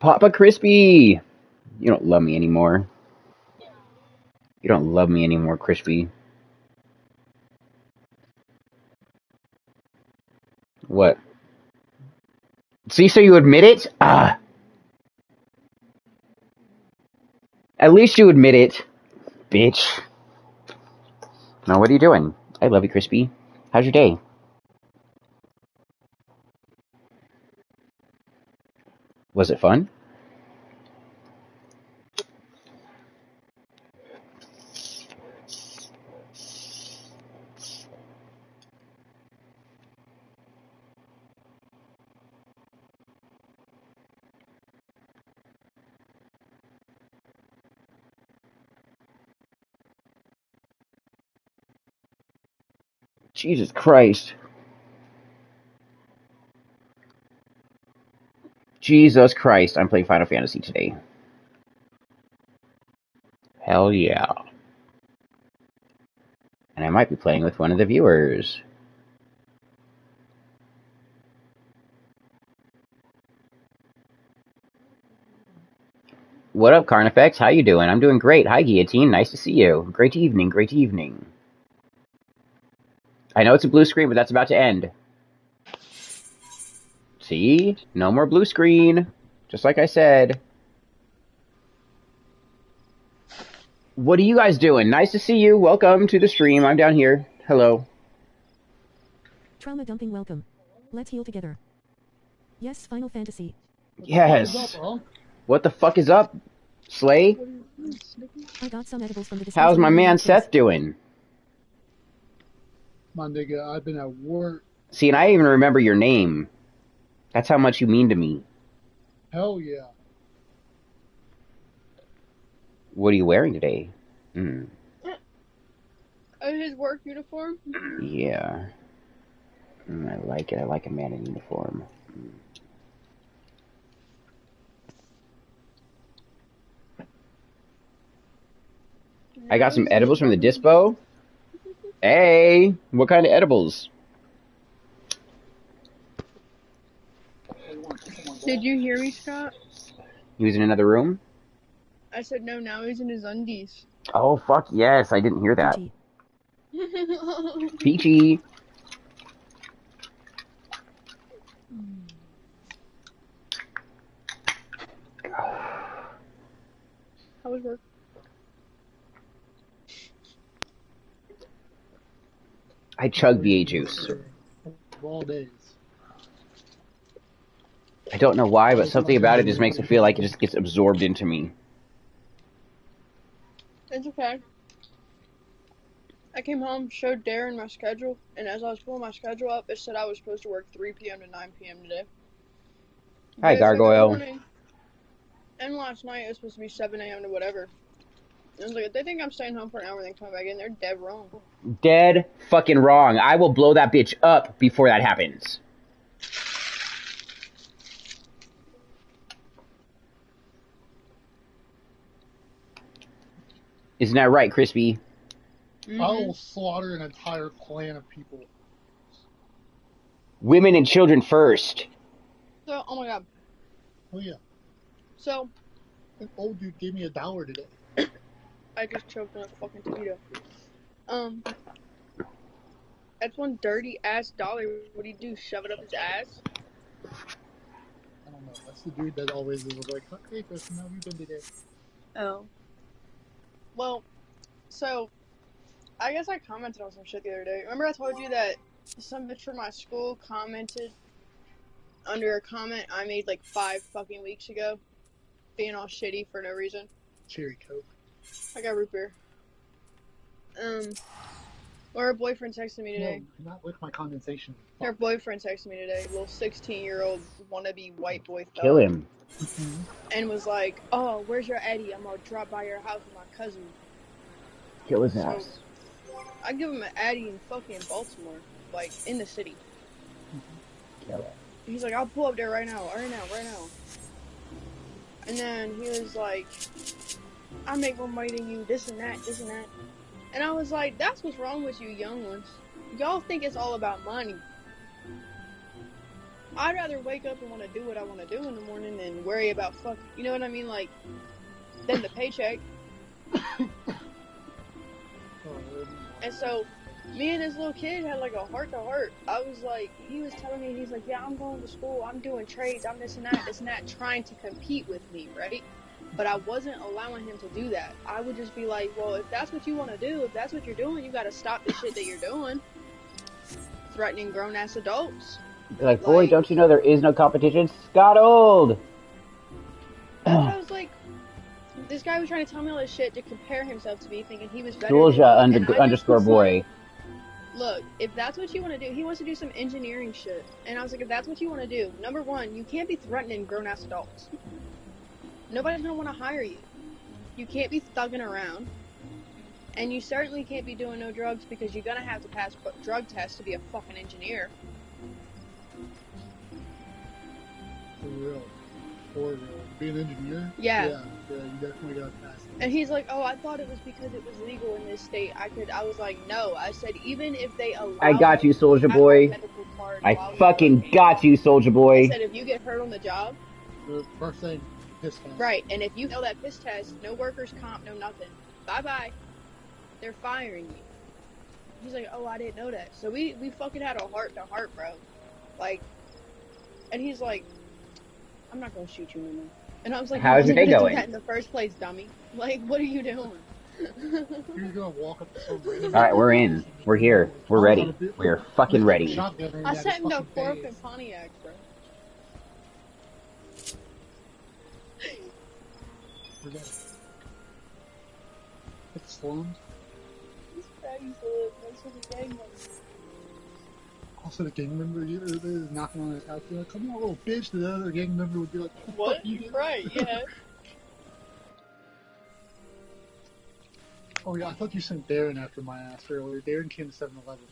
Papa Crispy! You don't love me anymore. You don't love me anymore, Crispy. What? See, so you admit it? Ah. At least you admit it, bitch. Now, what are you doing? I love you, Crispy. How's your day? Was it fun? Jesus Christ. Jesus Christ, I'm playing Final Fantasy today. Hell yeah. And I might be playing with one of the viewers. What up, Carnifex? How you doing? I'm doing great. Hi, Guillotine. Nice to see you. Great evening, great evening. I know it's a blue screen, but that's about to end. See? No more blue screen. Just like I said. What are you guys doing? Nice to see you. Welcome to the stream. I'm down here. Hello. Trauma dumping, welcome. Let's heal together. Yes, Final Fantasy. Yes. What the fuck is up, Slay? I got some edibles from the How's my man Seth doing? My nigga, I've been at work. See, and I even remember your name. That's how much you mean to me. Hell yeah. What are you wearing today? His work uniform? Yeah. I like it. I like a man in uniform. I got some edibles from the dispo. Hey, what kind of edibles? Did you hear me, Scott? He was in another room? I said no, now he's in his undies. Oh, fuck yes. I didn't hear that. Peachy. How was work? I chug VA juice. All days. I don't know why, but something about it just makes it feel like it just gets absorbed into me. It's okay. I came home, showed Darren my schedule, and as I was pulling my schedule up, it said I was supposed to work 3 p.m. to 9 p.m. today. Hi, Gargoyle. And last night it was supposed to be 7 a.m. to whatever. And I was like, if they think I'm staying home for an hour and then coming back in, they're dead wrong. Dead fucking wrong. I will blow that bitch up before that happens. Isn't that right, Crispy? I will slaughter an entire clan of people. Women and children first. So, oh my god. Oh yeah. So, an old dude gave me $1 today. I just choked on a fucking taquito. That's one dirty ass dollar. What do you do? Shove it up his ass? I don't know. That's the dude that always was like, hey, Kristen, how have you been today? Oh. Well, so, I guess I commented on some shit the other day. Remember I told you that some bitch from my school commented under a comment I made like 5 fucking weeks ago, being all shitty for no reason? Cherry Coke. I got root beer. Or her boyfriend texted me today. No, not with my condensation. Her boyfriend texted me today, little 16-year-old wannabe white boy fella. Kill him. And was like, oh, where's your Eddie? I'm gonna drop by your house with my cousin. Kill his ass. I give him an Addy in fucking Baltimore, like in the city. Kill it. He's like, I'll pull up there right now. And then he was like, I make more money than you, this and that. And I was like, that's what's wrong with you young ones. Y'all think it's all about money. I'd rather wake up and want to do what I want to do in the morning than worry about fuck. You know what I mean? Like, then the paycheck. And so, me and this little kid had like a heart to heart. I was like, he was telling me, he's like, yeah, I'm going to school, I'm doing trades, I'm this and that, trying to compete with me, right? But I wasn't allowing him to do that. I would just be like, well, if that's what you want to do, if that's what you're doing, you got to stop the shit that you're doing. Threatening grown-ass adults. Like, boy, don't you know there is no competition? Scott Old! I was like, this guy was trying to tell me all this shit to compare himself to me, thinking he was better Soulja than me. underscore boy. Like, look, if that's what you want to do, he wants to do some engineering shit. And I was like, if that's what you want to do, number one, you can't be threatening grown-ass adults. Nobody's going to want to hire you. You can't be thugging around. And you certainly can't be doing no drugs because you're going to have to pass drug tests to be a fucking engineer. For real. For real. Be an engineer? Yeah. Yeah, you definitely got to pass it. And he's like, oh, I thought it was because it was legal in this state. I was like, no. I said, even if they allow I got you, Soulja Boy. I fucking got you, Soulja Boy. I said, if you get hurt on the job. The first thing, piss test. Right, and if you fail that piss test, no workers' comp, no nothing. Bye-bye. They're firing you. He's like, oh, I didn't know that. So we fucking had a heart-to-heart, bro. Like, and he's like, I'm not gonna shoot you anymore. And I was like, how's your day going? Do that in the first place, dummy. Like, what are you doing? You're gonna walk up to some random. Alright, we're in. We're here. We're ready. We are fucking ready. I sat in the Corp and Pontiac, bro. We're ready. It's slums. This baggy's lit. That's what the gang was. Also, the gang member, they're knocking on his house, they're like, come on, little bitch. The other gang member would be like, what? Right, yeah. Oh, yeah, I thought you sent Darren after my ass earlier. Darren came to 7-Eleven.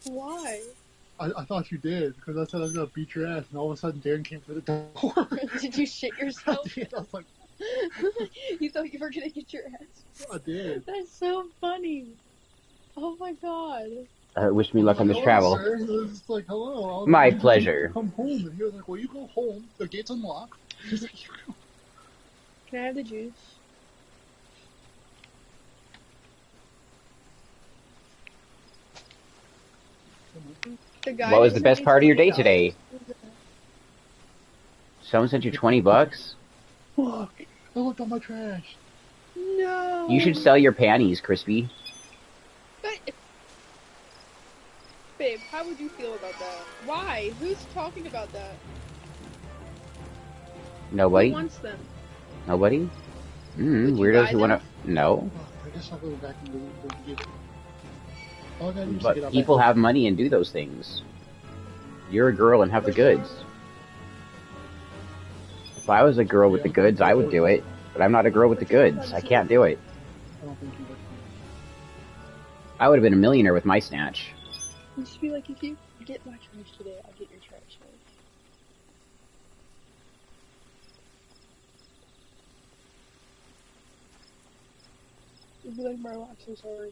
Why? I thought you did, because I said I was going to beat your ass, and all of a sudden Darren came through the door. Did you shit yourself? I did. I was like, you thought you were going to get your ass? I did. That's so funny. Oh my god. Wish me luck on this travel. Sir. It was just like, hello. My pleasure. Come home. And he was like, well, you go home. The gate's unlocked. He's like, you go. Can I have the juice? What was the best part of your day today? Someone sent you $20? Fuck. I looked on my trash. No. You should sell your panties, Crispy. But, babe, how would you feel about that? Why? Who's talking about that? Nobody? Who wants them? Nobody? Would you Weirdos buy who them? wanna... No. I guess I'll go back and get it. All I gotta do is get But out people back. have money and do those things. You're a girl and have the goods. If I was a girl with the goods, I would do it. But I'm not a girl with the goods. I can't do it. I don't think you would. I would have been a millionaire with my snatch. You should be like, if you get my trash today, I'll get your trash today. You'd be like, bro, I'm so sorry.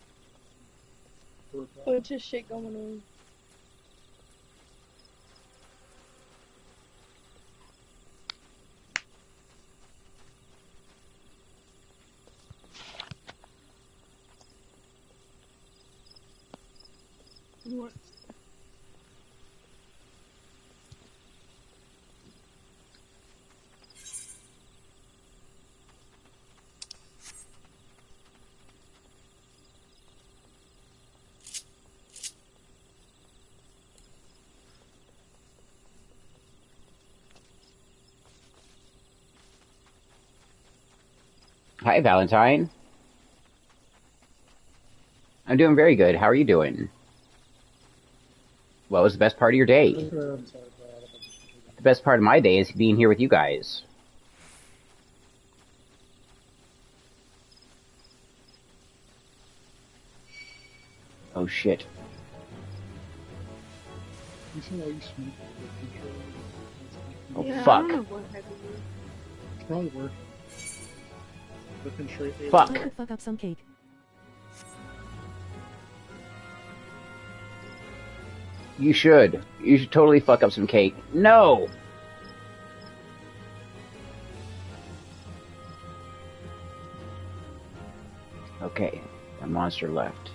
Bunch of shit going on. What? Hi, Valentine. I'm doing very good. How are you doing? What was the best part of your day? The best part of my day is being here with you guys. Oh shit. You see how you sneak Oh Yeah, fuck. I don't know what happened. It's probably working. Looking straight there. Fuck. I could fuck up some cake. You should. You should totally fuck up some cake. No! Okay, a monster left.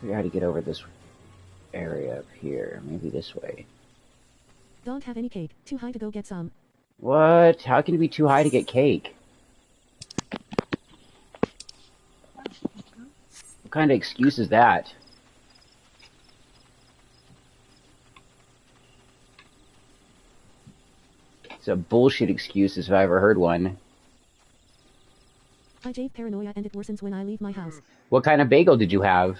Figure out how to get over this area up here. Maybe this way. Don't have any cake. Too high to go get some. What? How can it be too high to get cake? What kind of excuse is that? It's a bullshit excuse if I ever heard one. I have paranoia and it worsens when I leave my house. What kind of bagel did you have?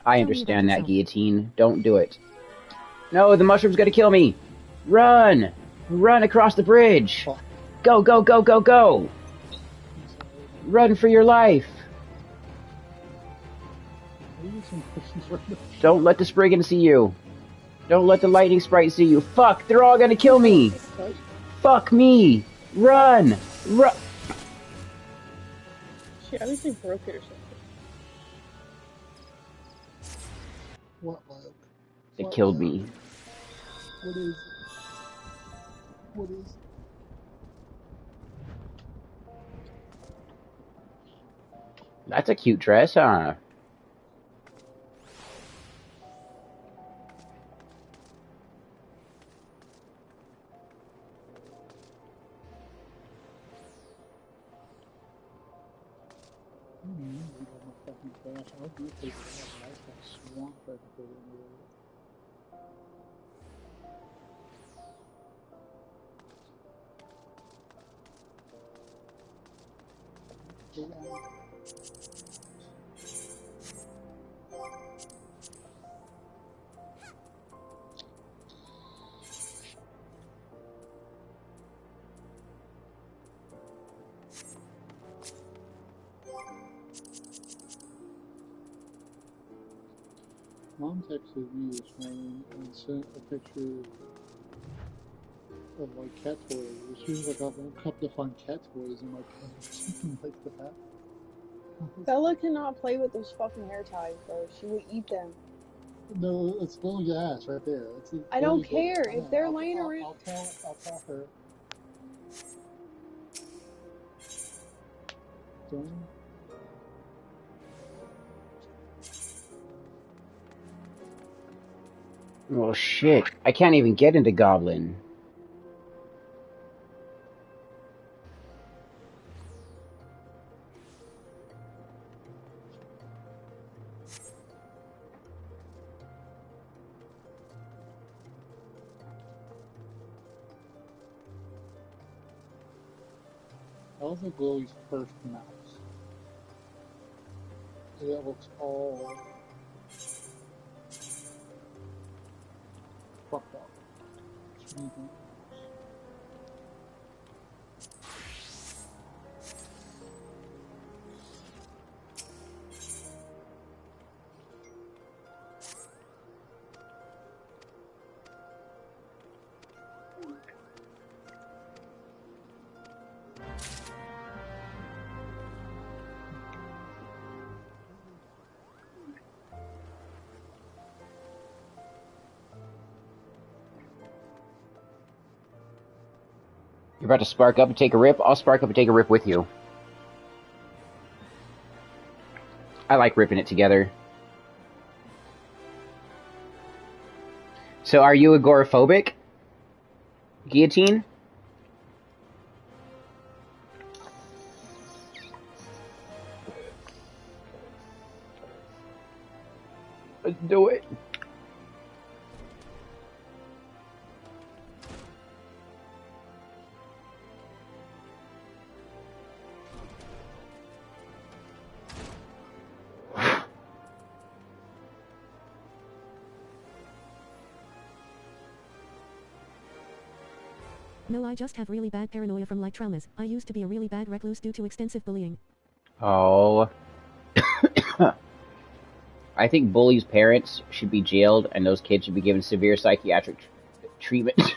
I Tell me understand about that, yourself. guillotine. Don't do it. No, the mushroom's gonna kill me! Run! Run across the bridge! Fuck. Go, go, go, go, go! Run for your life! Don't let the Spriggan see you. Don't let the lightning sprite see you. Fuck, they're all gonna kill me! Fuck me! Run! Run! Shit, at least they broke it or something. What, Luke? They killed me. What is? What is? That's a cute dress, huh? I'll do it for you. I have a nice swamp right there. Mom texted me this morning and sent a picture of like cat toys. As soon as I got woke up to find cat toys in my car or something like that. Bella cannot play with those fucking hair ties, bro. She will eat them. No, it's Lily's ass right there. I don't Lily's care. If they're laying around. I'll tell her. Don't. Well, shit. I can't even get into Goblin. That was like Lily's first mouse. It looks all fucked up. Mm-hmm. You're about to spark up and take a rip? I'll spark up and take a rip with you. I like ripping it together. So are you agoraphobic? Guillotine? Let's do it. No, I just have really bad paranoia from like traumas. I used to be a really bad recluse due to extensive bullying. Oh. I think bullies' parents should be jailed and those kids should be given severe psychiatric treatment.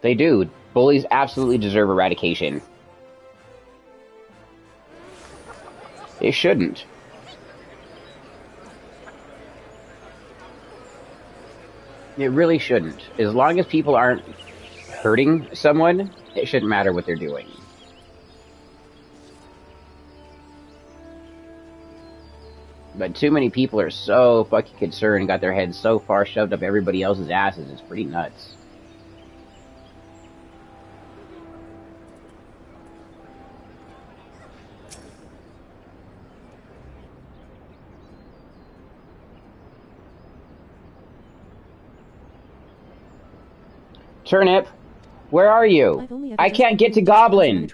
They do. Bullies absolutely deserve eradication. They shouldn't. It really shouldn't. As long as people aren't hurting someone, it shouldn't matter what they're doing. But too many people are so fucking concerned and got their heads so far shoved up everybody else's asses, it's pretty nuts. Turnip, where are you? I can't get to Goblin.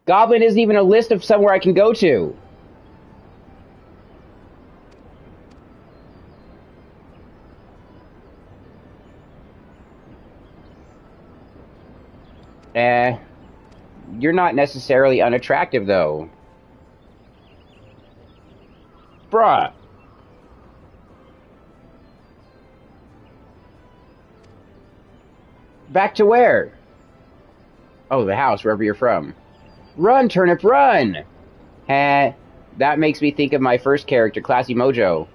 Goblin isn't even a list of somewhere I can go to. You're not necessarily unattractive, though. Bruh. Back to where? Oh, the house, wherever you're from. Run, Turnip, run! That makes me think of my first character, Classy Mojo.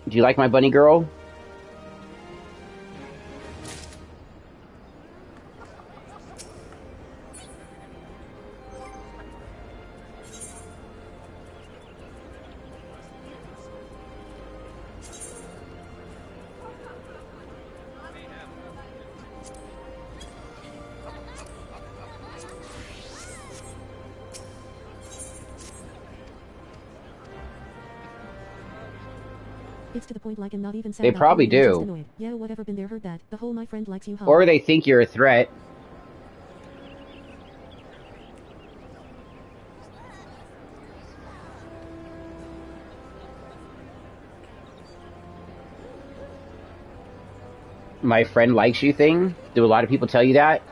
Do you like my bunny girl? It's to the point like I'm not even sad. They probably do. Yeah, whatever, been there, heard that. The whole my friend likes you, huh? Or they think you're a threat. My friend likes you thing? Do a lot of people tell you that?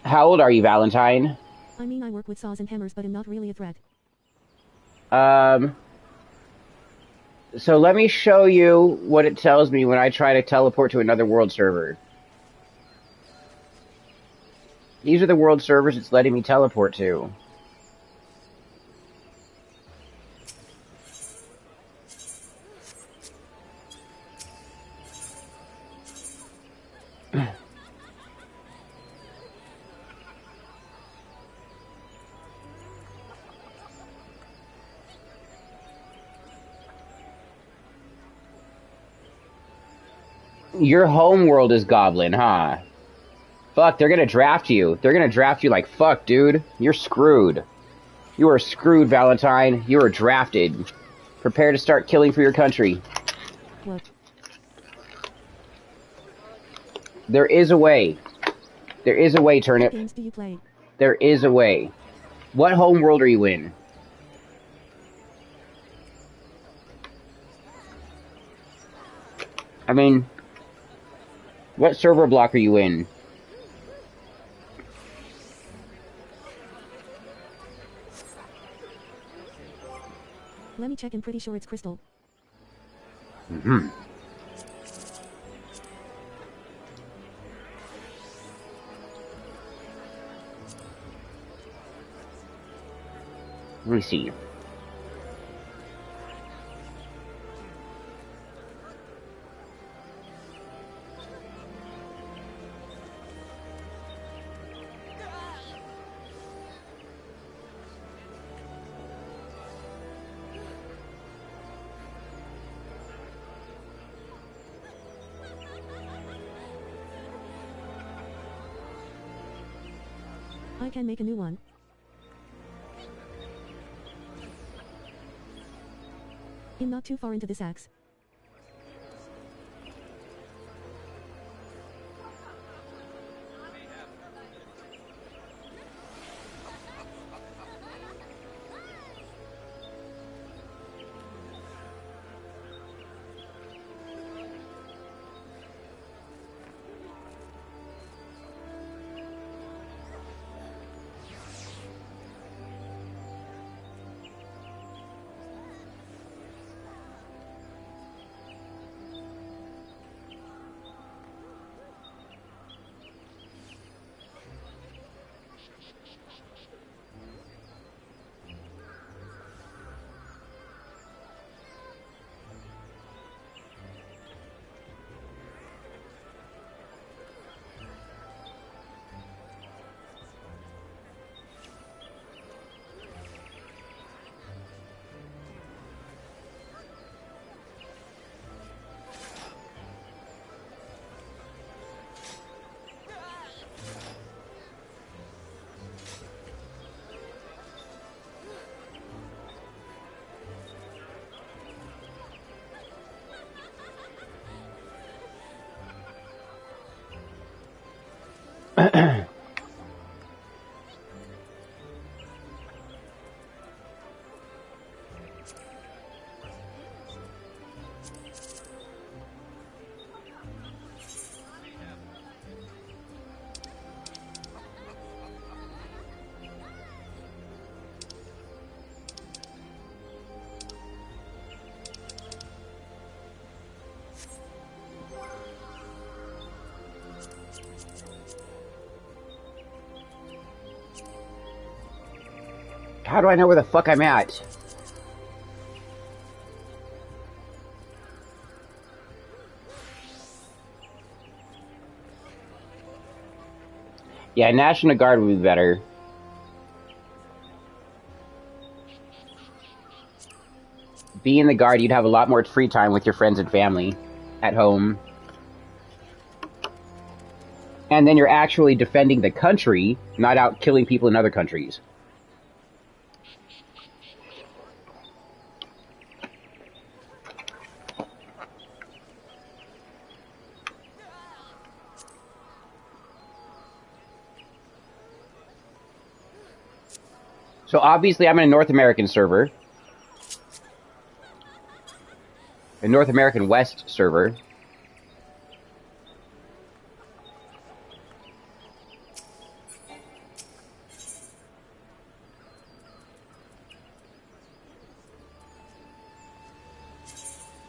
How old are you, Valentine? I mean, I work with saws and hammers, but I'm not really a threat. So let me show you what it tells me when I try to teleport to another world server. These are the world servers it's letting me teleport to. Your home world is Goblin, huh? Fuck, they're gonna draft you. They're gonna draft you like fuck, dude. You're screwed. You are screwed, Valentine. You are drafted. Prepare to start killing for your country. What? There is a way. There is a way, Turnip. What games do you play? There is a way. What home world are you in? I mean, what server block are you in? Let me check, I'm pretty sure it's Crystal. Mm-hmm. Let me see. I can make a new one. I'm not too far into this axe. How do I know where the fuck I'm at? Yeah, National Guard would be better. Being the Guard, you'd have a lot more free time with your friends and family at home. And then you're actually defending the country, not out killing people in other countries. So obviously I'm in a North American server. A North American West server.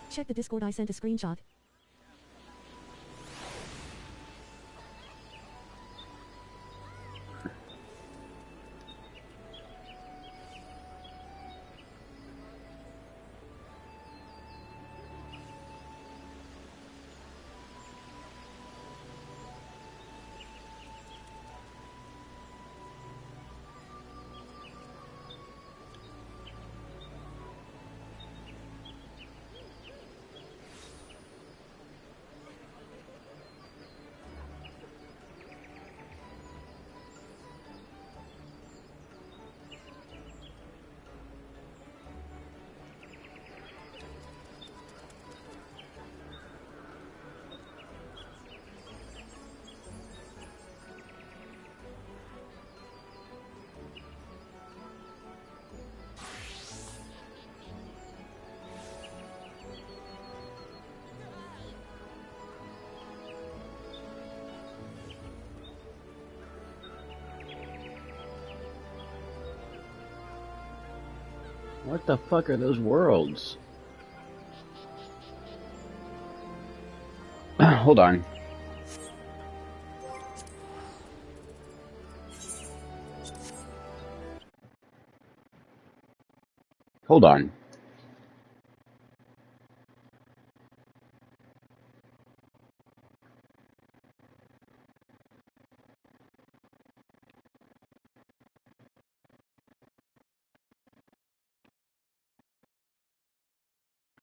Check the Discord, I sent a screenshot. What the fuck are those worlds? Hold on. Hold on.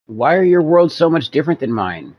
Why are your worlds so much different than mine?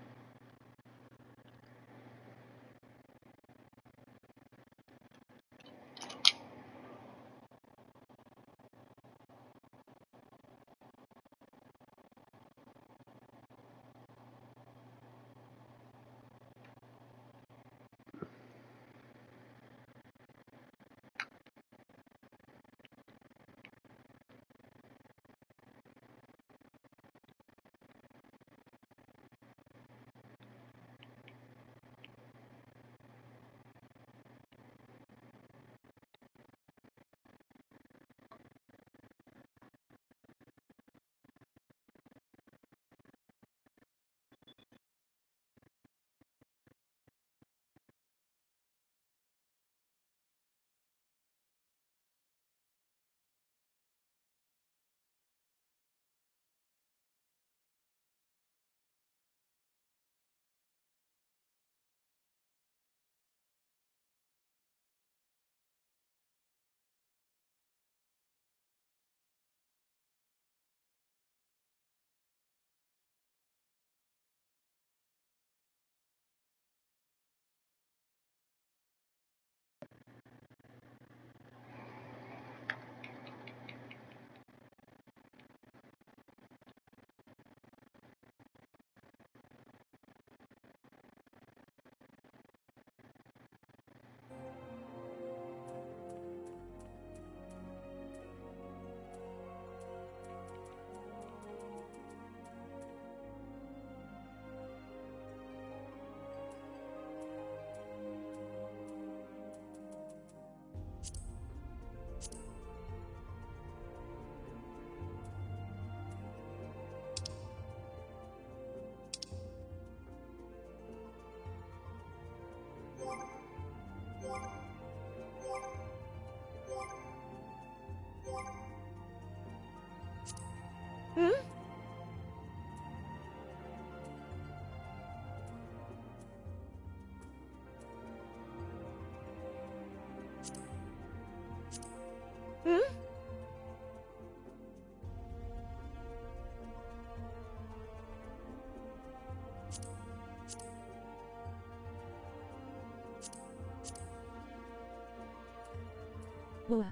Whoa.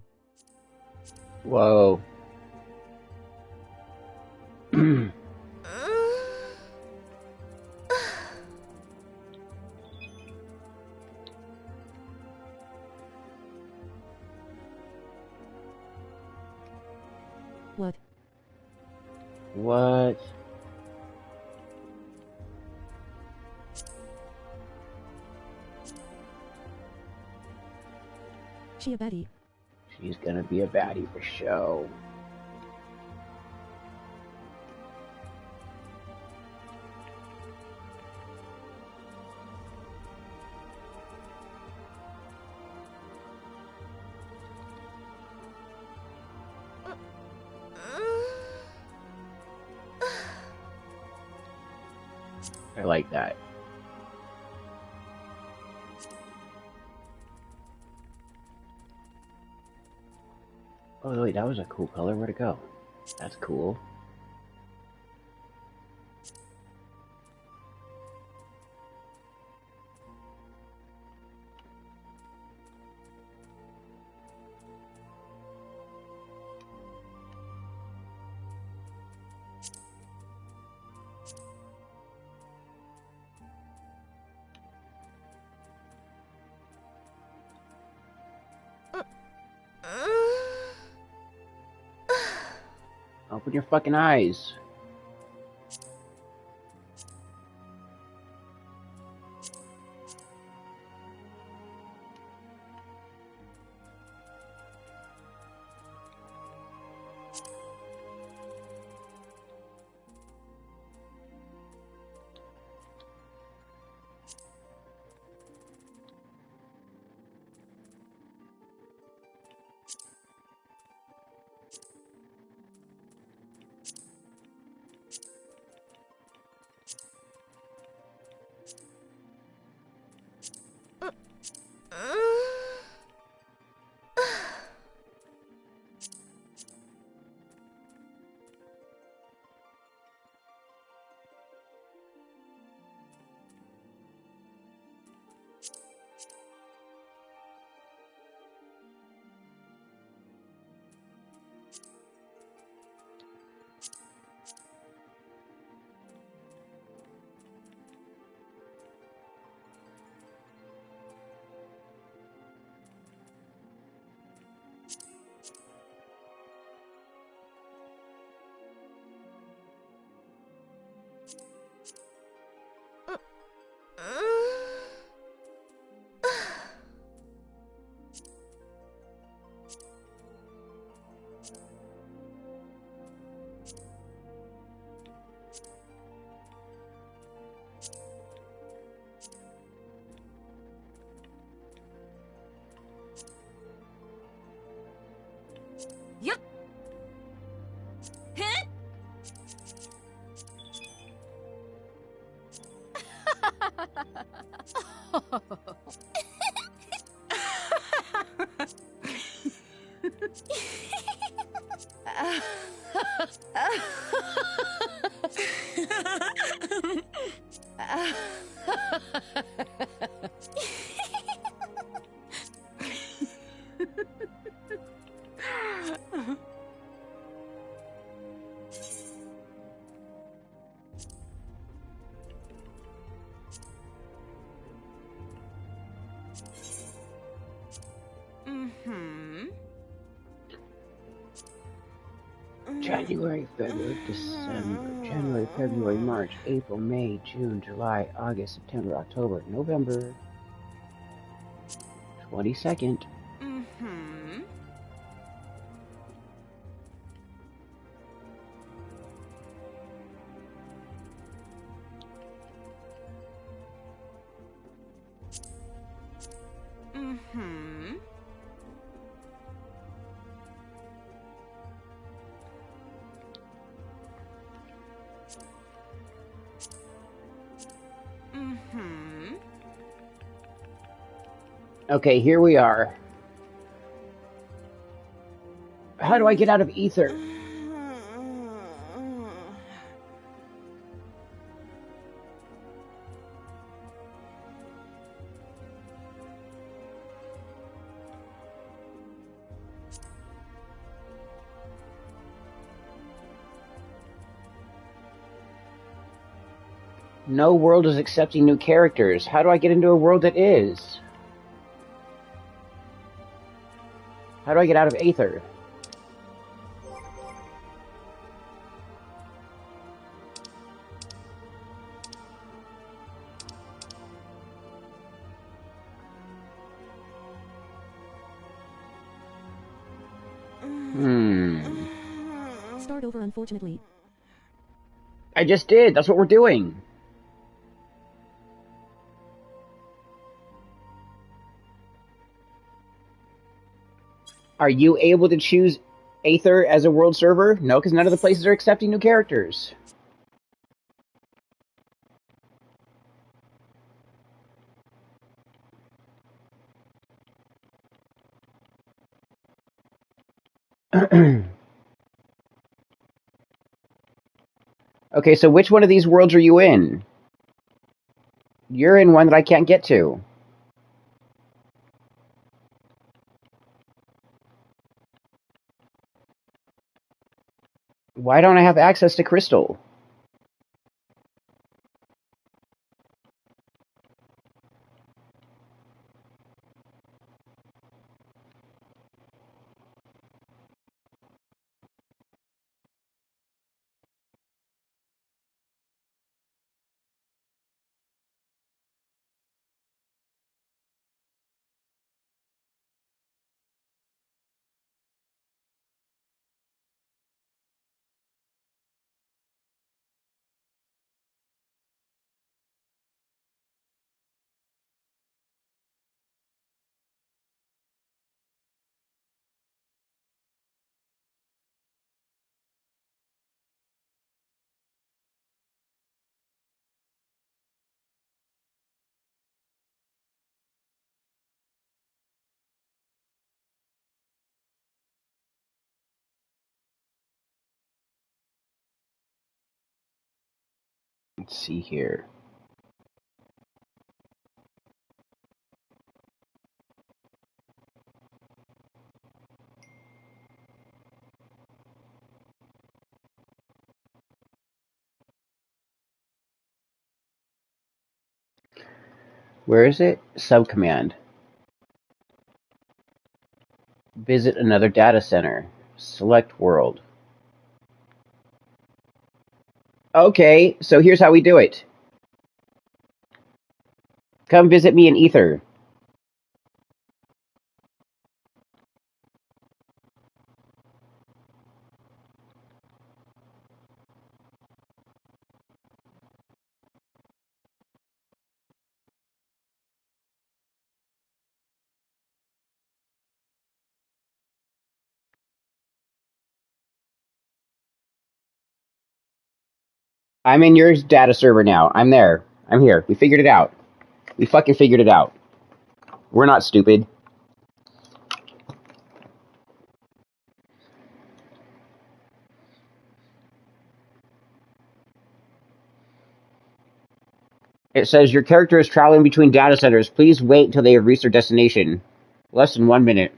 Whoa. What? What? She a baddie? She's gonna be a baddie for show. I like that. Oh wait, that was a cool color. Where'd it go? That's cool. Open your fucking eyes. Yep. Hit. January, February, December, January, February, March, April, May, June, July, August, September, October, November. 22nd. Okay, here we are. How do I get out of ether? No world is accepting new characters. How do I get into a world that is? How do I get out of Aether? Start over, unfortunately. I just did. That's what we're doing. Are you able to choose Aether as a world server? No, because none of the places are accepting new characters. Okay, so which one of these worlds are you in? You're in one that I can't get to. Why don't I have access to Crystal? Let's see here. Where is it? Subcommand. Visit another data center. Select world. Okay, so here's how we do it. Come visit me in Ether. I'm in your data server now. I'm there. I'm here. We figured it out. We fucking figured it out. We're not stupid. It says your character is traveling between data centers. Please wait until they have reached their destination. Less than 1 minute.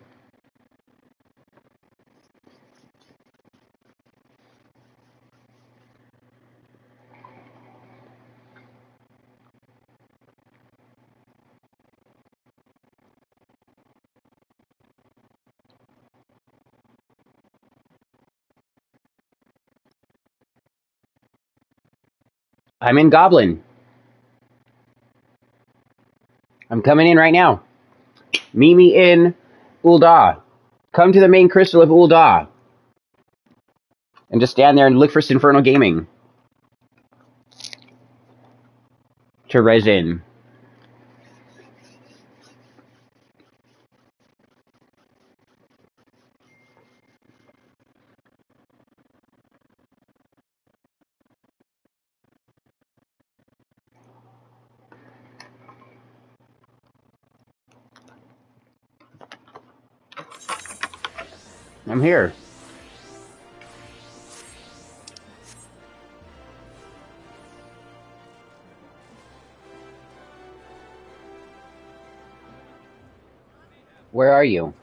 I'm in Goblin. I'm coming in right now. Meet me in Ul'dah. Come to the main crystal of Ul'dah. And just stand there and look for Sinferno Gaming. To res in. I'm here. Where are you?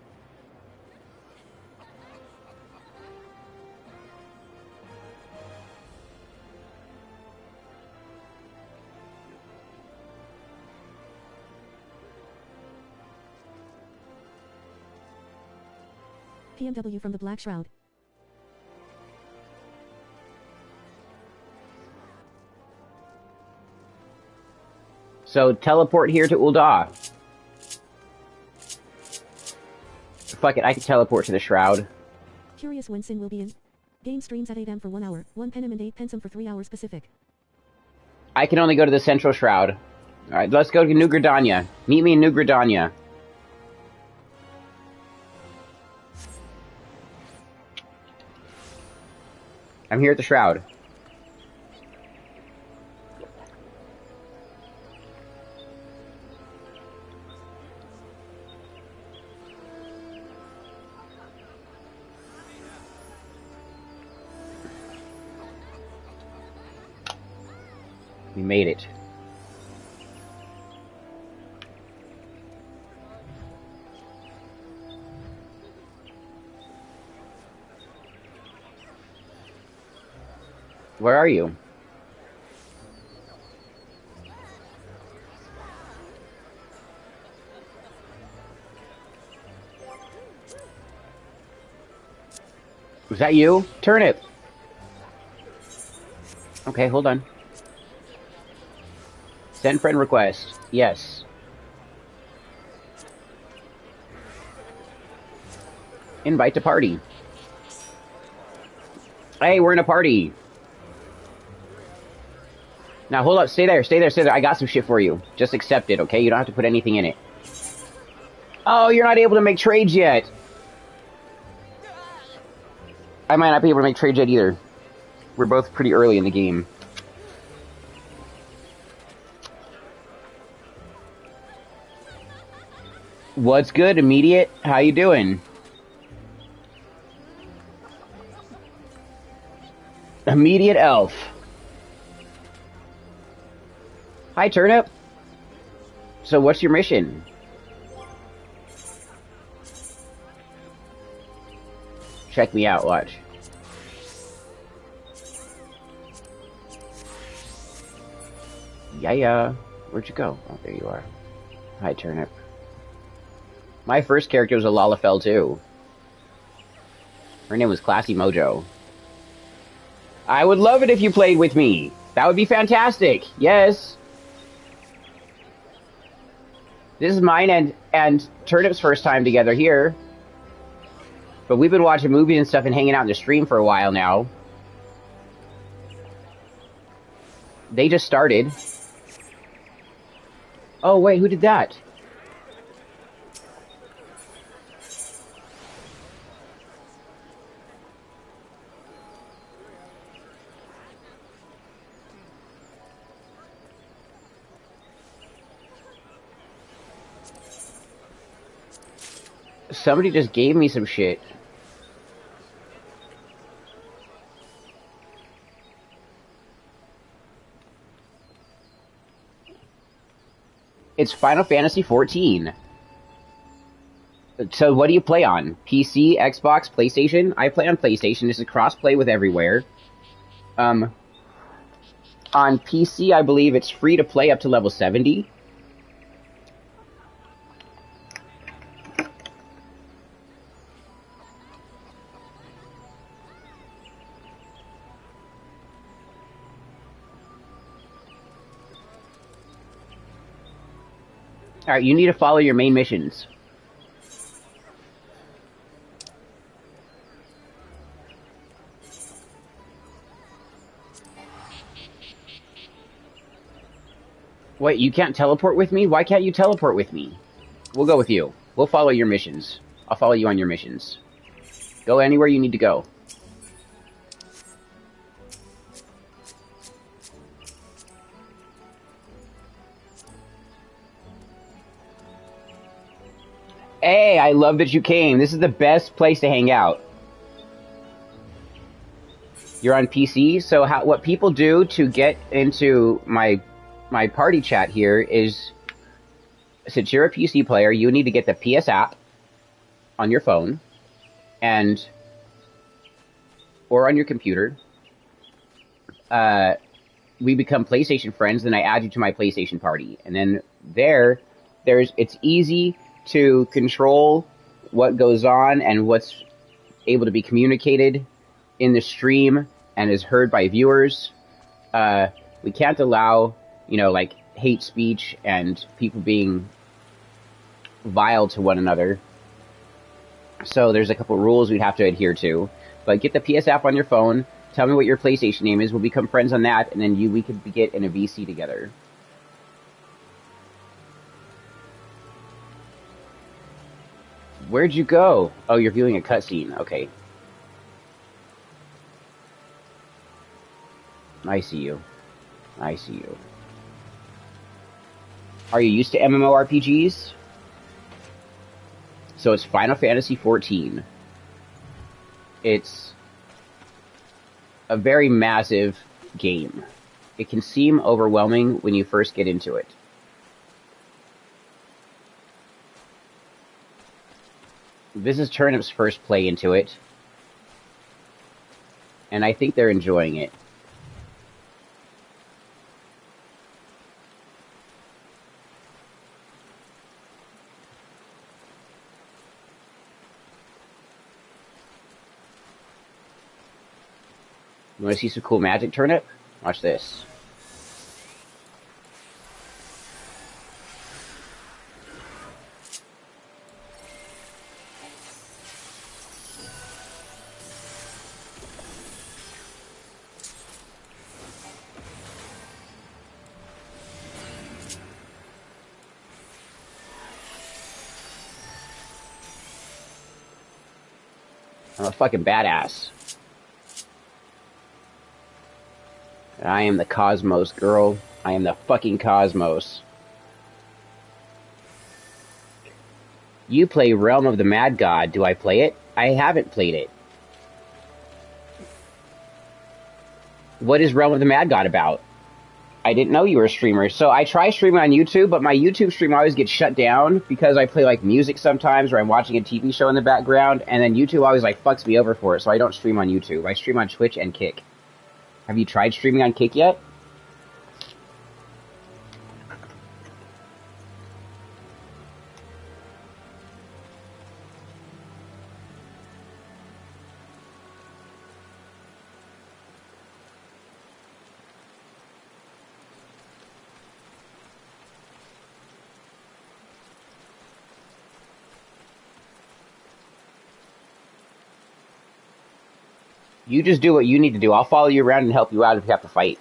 PMW from the Black Shroud. So teleport here to Ul'dah. Fuck it, I can teleport to the Shroud. Curious when Sin will be in. Game streams at 8 am for 1 hour, 1 Penem and 8 Pensum for 3 hours Pacific. I can only go to the Central Shroud. Alright, let's go to New Gridania. Meet me in New Gridania. I'm here at the Shroud. We made it. Where are you? Was that you? Turnip! Okay, hold on. Send friend request. Yes. Invite to party. Hey, we're in a party. Now hold up, stay there, stay there, stay there. I got some shit for you. Just accept it, okay? You don't have to put anything in it. Oh, you're not able to make trades yet. I might not be able to make trades yet either. We're both pretty early in the game. What's good, Immediate? How you doing? Immediate Elf. Hi, Turnip. So what's your mission? Check me out, watch. Yeah. Where'd you go? Oh, there you are. Hi, Turnip. My first character was a Lalafell too. Her name was Classy Mojo. I would love it if you played with me. That would be fantastic. Yes. This is mine and Turnip's first time together here. But we've been watching movies and stuff and hanging out in the stream for a while now. They just started. Oh, wait, who did that? Somebody just gave me some shit. It's Final Fantasy XIV. So what do you play on? PC, Xbox, PlayStation? I play on PlayStation. This is cross-play with everywhere. On PC, I believe it's free to play up to level 70. Alright, you need to follow your main missions. Wait, you can't teleport with me? Why can't you teleport with me? We'll go with you. We'll follow your missions. I'll follow you on your missions. Go anywhere you need to go. Hey, I love that you came. This is the best place to hang out. You're on PC, so what people do to get into my party chat here is, since you're a PC player, you need to get the PS app, on your phone and or on your computer. We become PlayStation friends, then I add you to my PlayStation party. And then it's easy to control what goes on and what's able to be communicated in the stream and is heard by viewers. We can't allow, like hate speech and people being vile to one another. So there's a couple rules we'd have to adhere to. But get the PS app on your phone. Tell me what your PlayStation name is. We'll become friends on that, and then we could get in a VC together. Where'd you go? Oh, you're viewing a cutscene. Okay. I see you. I see you. Are you used to MMORPGs? So it's Final Fantasy XIV. It's a very massive game. It can seem overwhelming when you first get into it. This is Turnip's first play into it, and I think they're enjoying it. You want to see some cool magic, Turnip? Watch this. I'm a fucking badass. I am the Cosmos, girl. I am the fucking Cosmos. You play Realm of the Mad God. Do I play it? I haven't played it. What is Realm of the Mad God about? I didn't know you were a streamer. So I try streaming on YouTube, but my YouTube stream always gets shut down because I play like music sometimes or I'm watching a TV show in the background, and then YouTube always like fucks me over for it, so I don't stream on YouTube. I stream on Twitch and Kick. Have you tried streaming on Kick yet? You just do what you need to do. I'll follow you around and help you out if you have to fight.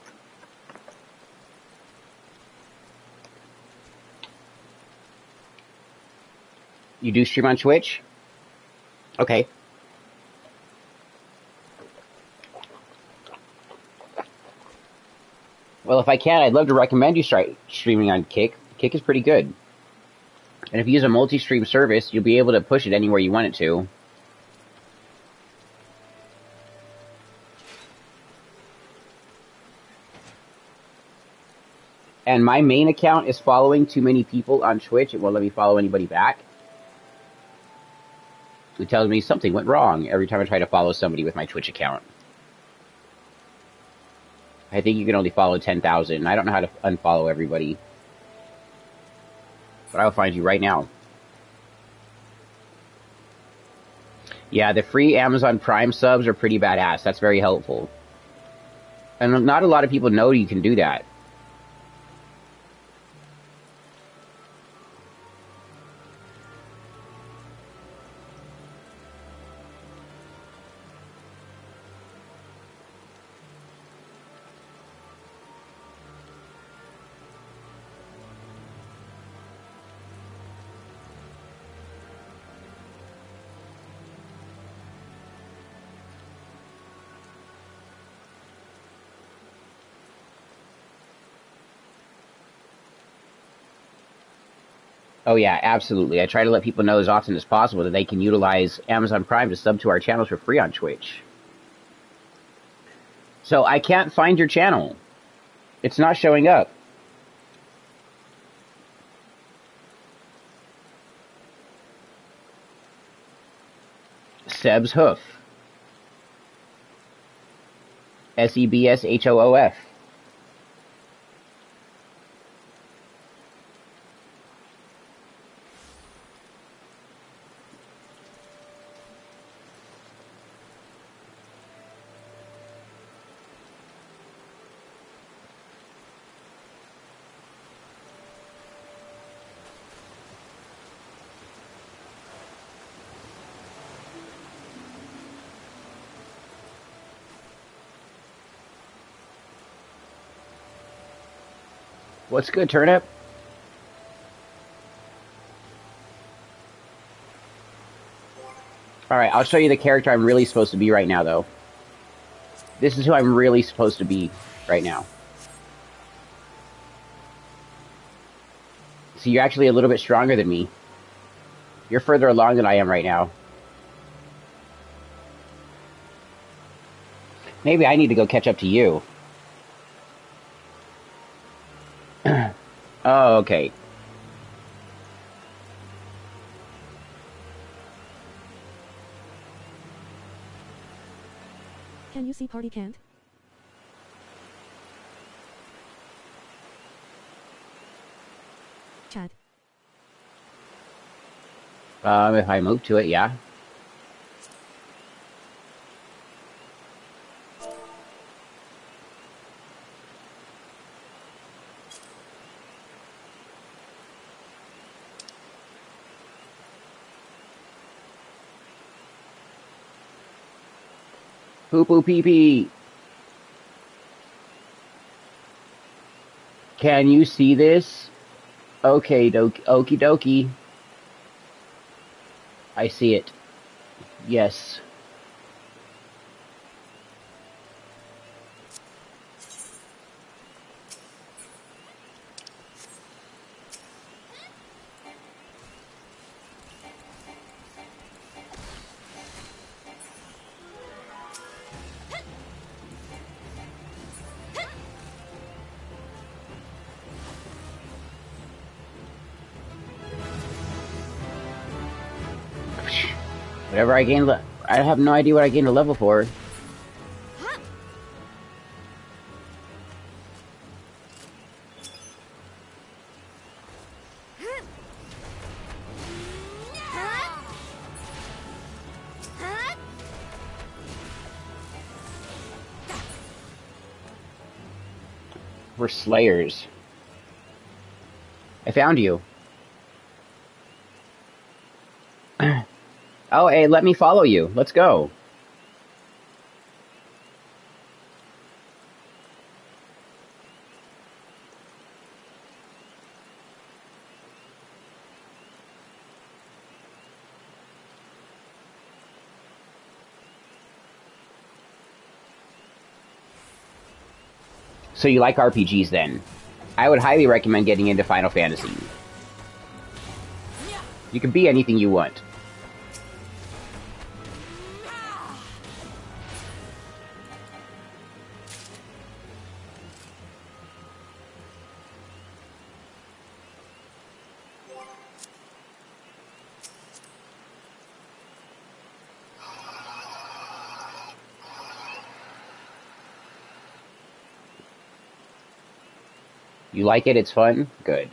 You do stream on Twitch? Okay. Well, if I can, I'd love to recommend you start streaming on Kick. Kick is pretty good. And if you use a multi-stream service, you'll be able to push it anywhere you want it to. And my main account is following too many people on Twitch. It won't let me follow anybody back. It tells me something went wrong every time I try to follow somebody with my Twitch account. I think you can only follow 10,000. I don't know how to unfollow everybody. But I'll find you right now. Yeah, the free Amazon Prime subs are pretty badass. That's very helpful. And not a lot of people know you can do that. Oh yeah, absolutely. I try to let people know as often as possible that they can utilize Amazon Prime to sub to our channels for free on Twitch. So I can't find your channel. It's not showing up. Sebchoof. Sebshoof. What's good, Turnip? Alright, I'll show you the character I'm really supposed to be right now, though. This is who I'm really supposed to be right now. So you're actually a little bit stronger than me. You're further along than I am right now. Maybe I need to go catch up to you. Oh, okay. Can you see party can't? Chat. If I move to it, yeah. Poo poo pee pee. Can you see this? Okay, okie dokie. I see it. Yes. Whatever I gain, I have no idea what I gained a level for. We're slayers. I found you. Oh, hey, let me follow you. Let's go. So you like RPGs then? I would highly recommend getting into Final Fantasy. You can be anything you want. You like it? It's fun? Good.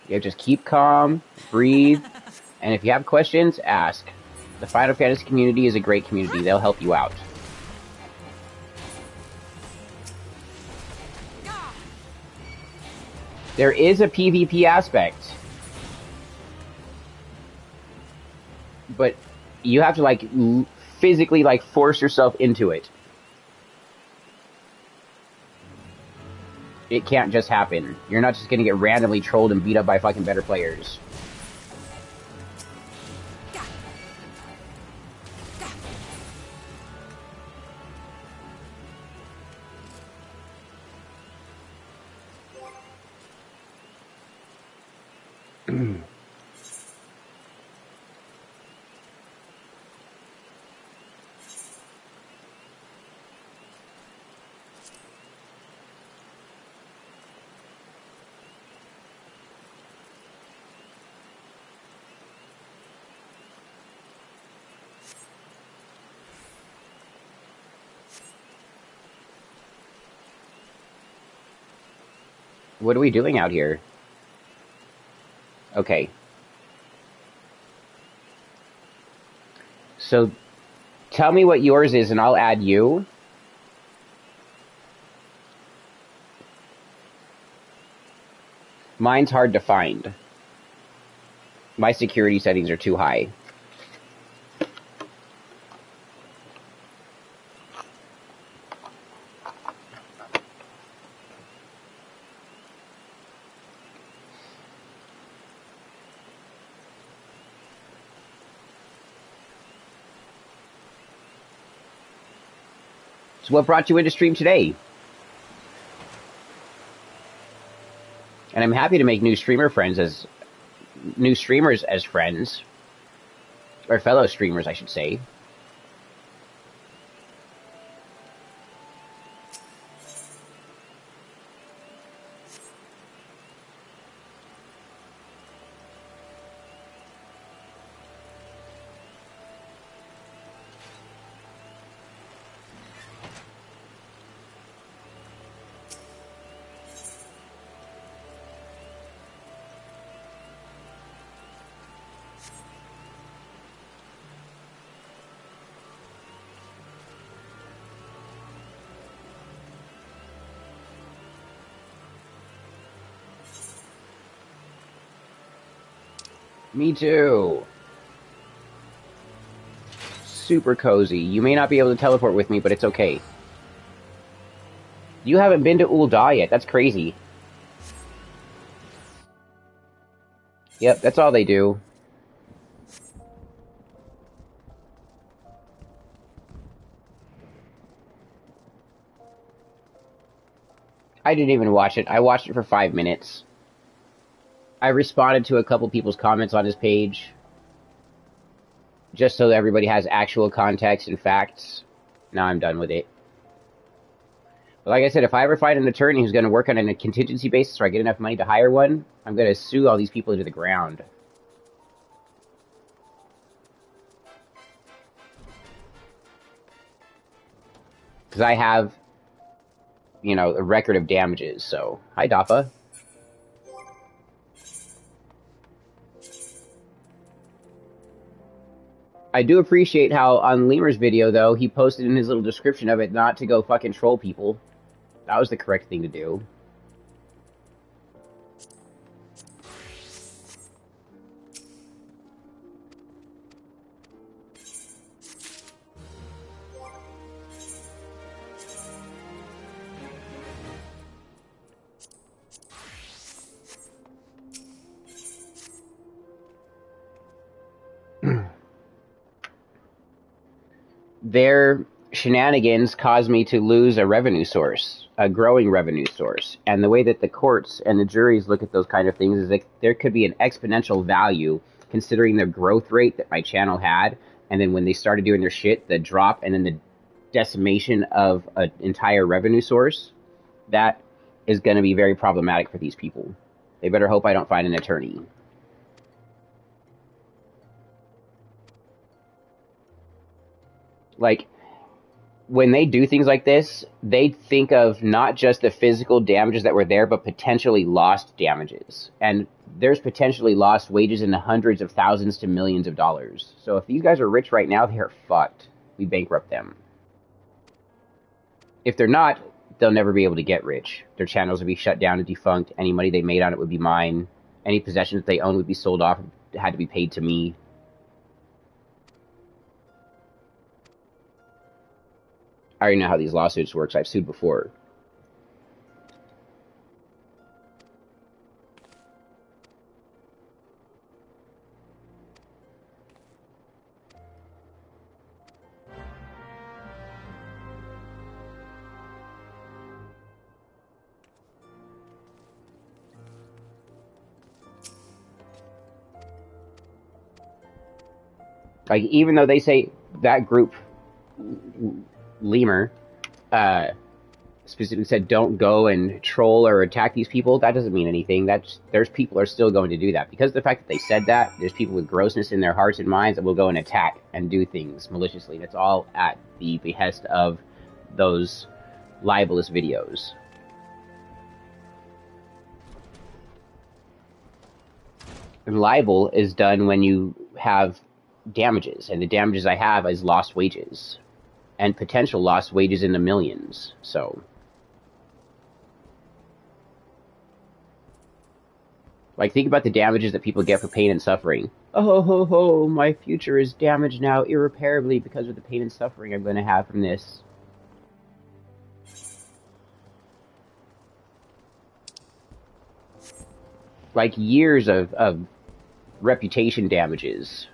Yeah, just keep calm, breathe, and if you have questions, ask. The Final Fantasy community is a great community. They'll help you out. There is a PvP aspect. But you have to, like, physically, like, force yourself into it. It can't just happen. You're not just gonna get randomly trolled and beat up by fucking better players. What are we doing out here? Okay. So, tell me what yours is and I'll add you. Mine's hard to find. My security settings are too high. So what brought you into stream today? And I'm happy to make new streamers as friends. Or fellow streamers, I should say. Me too. Super cozy. You may not be able to teleport with me, but it's okay. You haven't been to Ul'dah yet. That's crazy. Yep, that's all they do. I didn't even watch it. I watched it for 5 minutes. I responded to a couple people's comments on his page. Just so everybody has actual context and facts. Now I'm done with it. But like I said, if I ever find an attorney who's going to work on a contingency basis or I get enough money to hire one, I'm going to sue all these people into the ground. Because I have, you know, a record of damages, so... Hi, Dappa. I do appreciate how, on Lemur's video, though, he posted in his little description of it not to go fucking troll people. That was the correct thing to do. Their shenanigans caused me to lose a revenue source, a growing revenue source. And the way that the courts and the juries look at those kind of things is that there could be an exponential value considering the growth rate that my channel had. And then when they started doing their shit, the drop and then the decimation of an entire revenue source, that is going to be very problematic for these people. They better hope I don't find an attorney. Like, when they do things like this, they think of not just the physical damages that were there, but potentially lost damages. And there's potentially lost wages in the hundreds of thousands to millions of dollars. So if these guys are rich right now, they're fucked. We bankrupt them. If they're not, they'll never be able to get rich. Their channels would be shut down and defunct. Any money they made on it would be mine. Any possessions they own would be sold off, had to be paid to me. I already know how these lawsuits work. I've sued before. Like, even though they say that group, Lemur, specifically said don't go and troll or attack these people, that doesn't mean anything. There's people are still going to do that. Because of the fact that they said that, there's people with grossness in their hearts and minds that will go and attack and do things maliciously. That's all at the behest of those libelous videos. And libel is done when you have damages, and the damages I have is lost wages, and potential lost wages in the millions. So, like, think about the damages that people get for pain and suffering. Oh, ho, ho, my future is damaged now irreparably because of the pain and suffering I'm going to have from this. Like, years of reputation damages.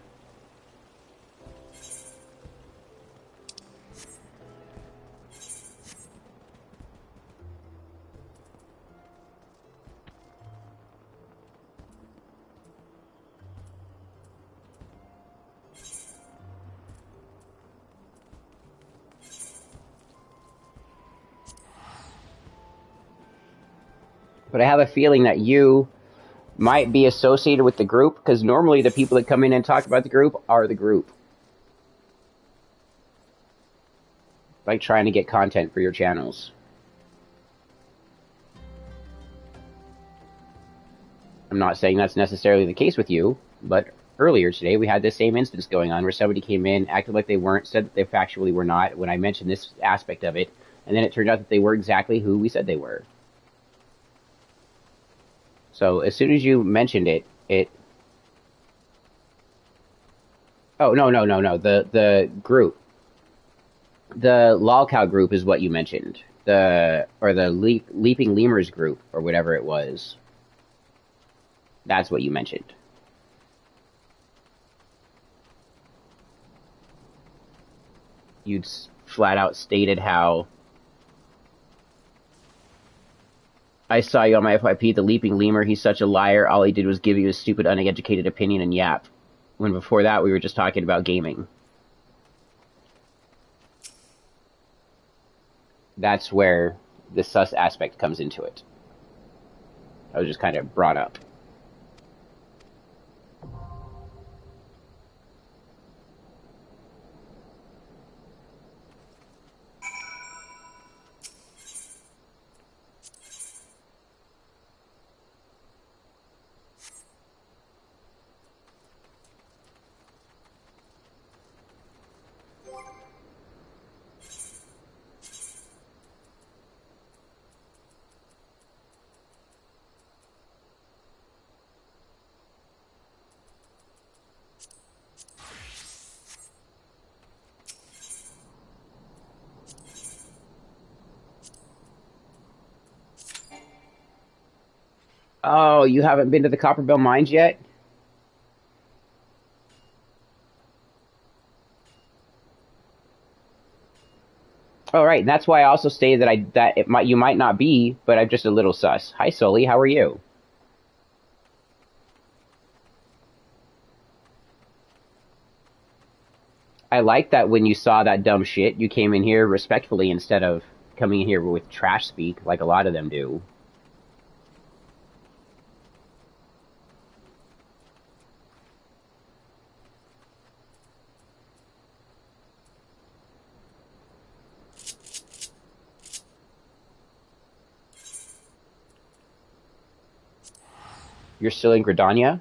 But I have a feeling that you might be associated with the group, because normally the people that come in and talk about the group are the group. Like trying to get content for your channels. I'm not saying that's necessarily the case with you, but earlier today we had this same instance going on where somebody came in, acted like they weren't, said that they factually were not when I mentioned this aspect of it, and then it turned out that they were exactly who we said they were. So as soon as you mentioned it, oh, no. The group. The Lolcow group is what you mentioned. Or the Leaping Lemurs group, or whatever it was. That's what you mentioned. You'd flat out stated how I saw you on my FYP, the Leaping Lemur, he's such a liar, all he did was give you a stupid, uneducated opinion and yap. When before that, we were just talking about gaming. That's where the sus aspect comes into it. I was just kind of brought up. Oh, you haven't been to the Copperbell Mines yet? Oh, right. That's why I also stated that you might not be, but I'm just a little sus. Hi, Sully. How are you? I like that when you saw that dumb shit, you came in here respectfully instead of coming in here with trash speak like a lot of them do. You're still in Gridania?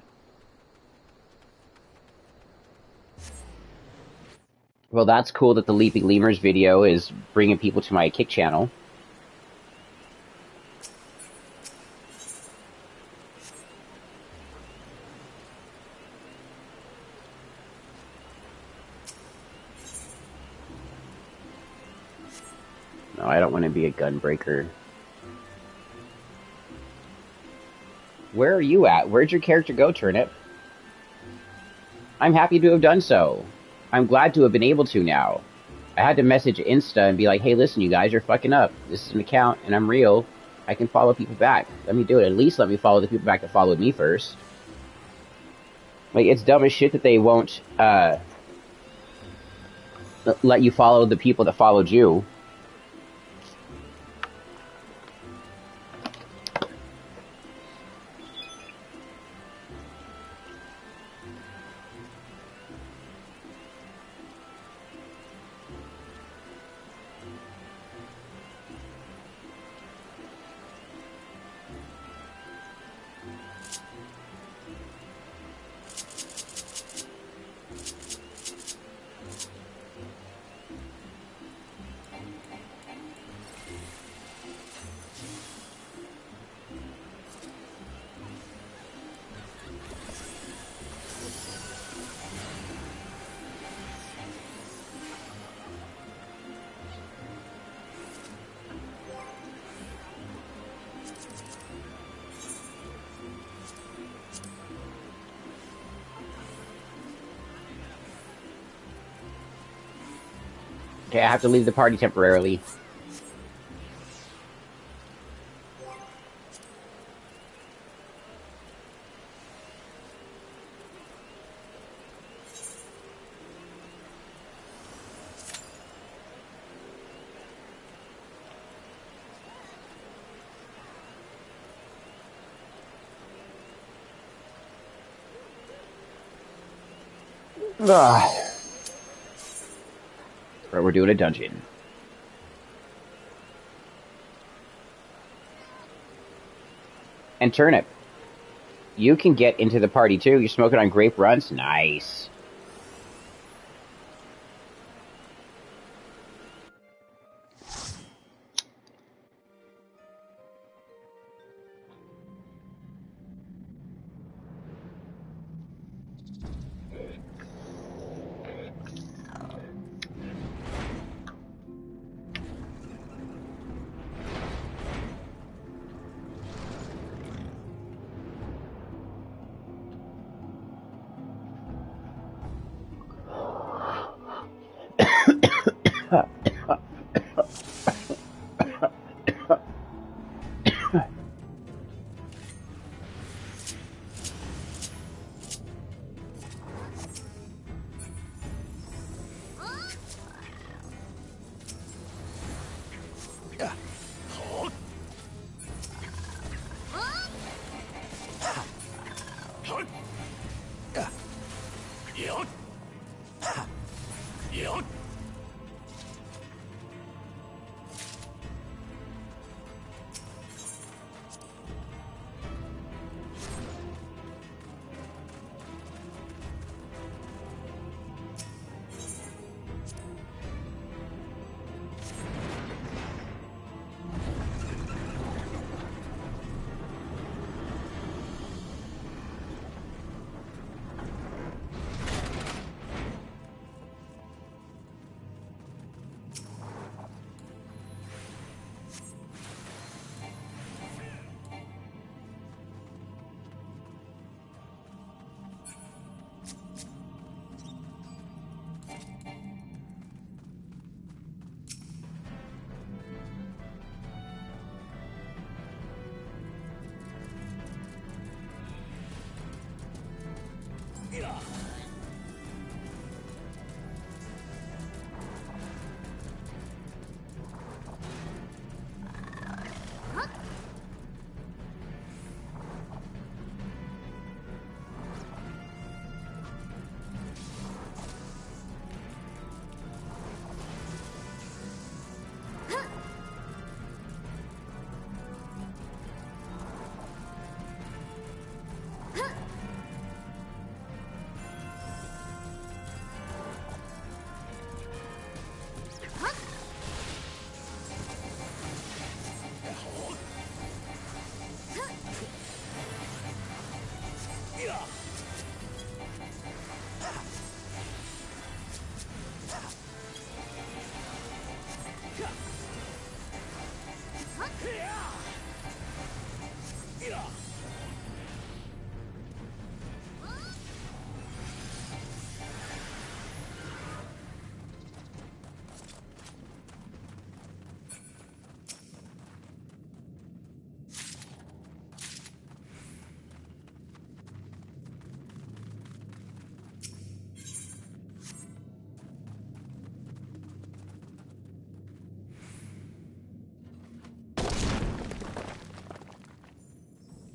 Well, that's cool that the Leaping Lemurs video is bringing people to my Kick channel. No, I don't want to be a gunbreaker. Where are you at? Where'd your character go, Turnip? I'm happy to have done so. I'm glad to have been able to now. I had to message Insta and be like, hey, listen, you guys, you're fucking up. This is an account, and I'm real. I can follow people back. Let me do it. At least let me follow the people back that followed me first. Like, it's dumb as shit that they won't, let you follow the people that followed you. Okay, I have to leave the party temporarily. Ugh. Right, we're doing a dungeon. And Turnip, you can get into the party too. You're smoking on grape runs? Nice.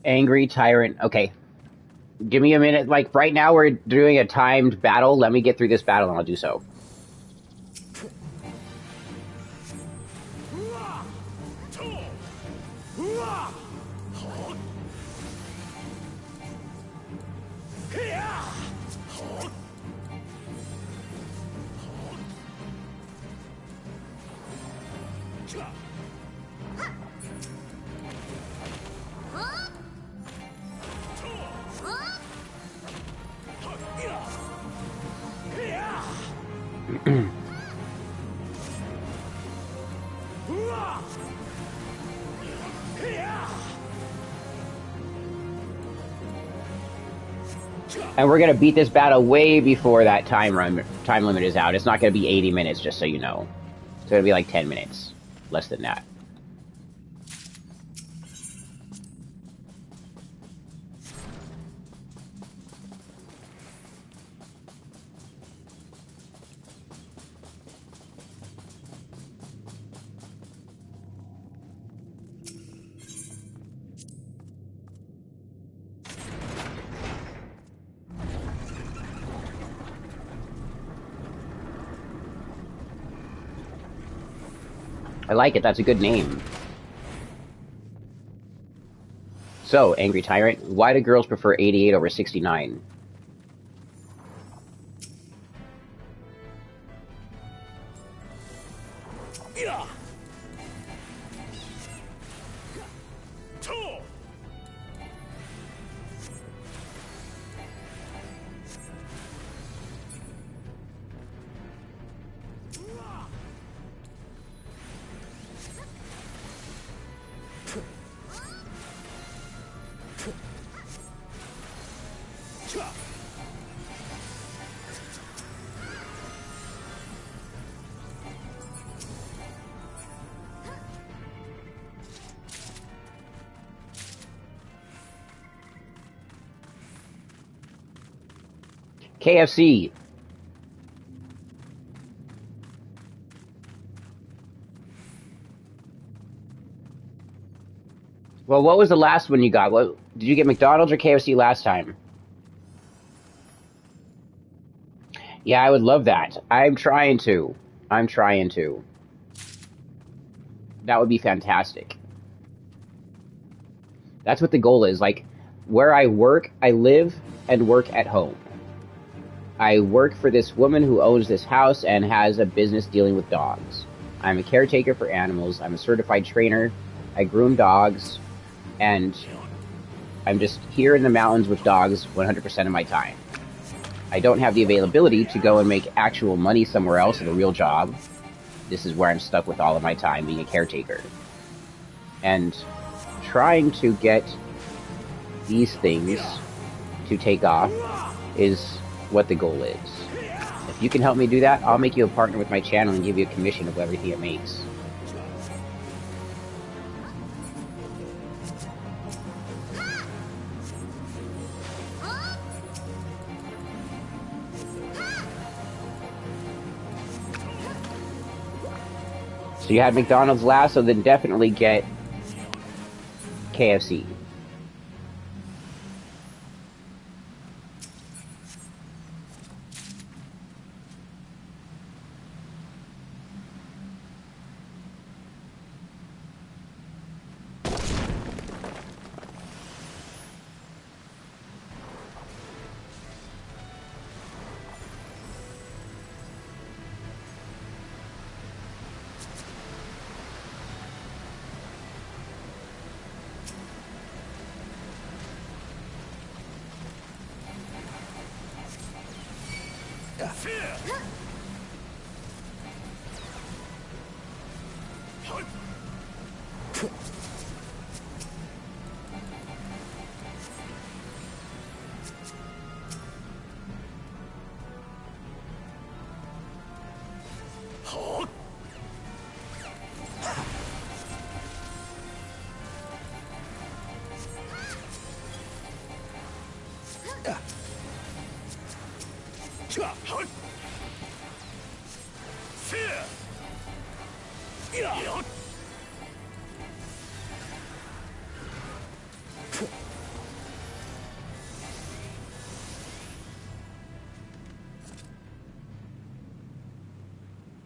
Angry Tyrant. Okay. Give me a minute. Like, right now we're doing a timed battle. Let me get through this battle and I'll do so. And we're going to beat this battle way before that time limit is out. It's not going to be 80 minutes, just so you know. So it'll be like 10 minutes. Less than that. I like it. That's a good name. So, Angry Tyrant, why do girls prefer 88 over 69? KFC. Well, what was the last one you got? What did you get, McDonald's or KFC last time? Yeah, I would love that. I'm trying to. That would be fantastic. That's what the goal is. Like, where I work, I live and work at home. I work for this woman who owns this house and has a business dealing with dogs. I'm a caretaker for animals. I'm a certified trainer. I groom dogs. And I'm just here in the mountains with dogs 100% of my time. I don't have the availability to go and make actual money somewhere else in a real job. This is where I'm stuck with all of my time, being a caretaker. And trying to get these things to take off is what the goal is. If you can help me do that, I'll make you a partner with my channel and give you a commission of everything it makes. So you had McDonald's last, so then definitely get KFC.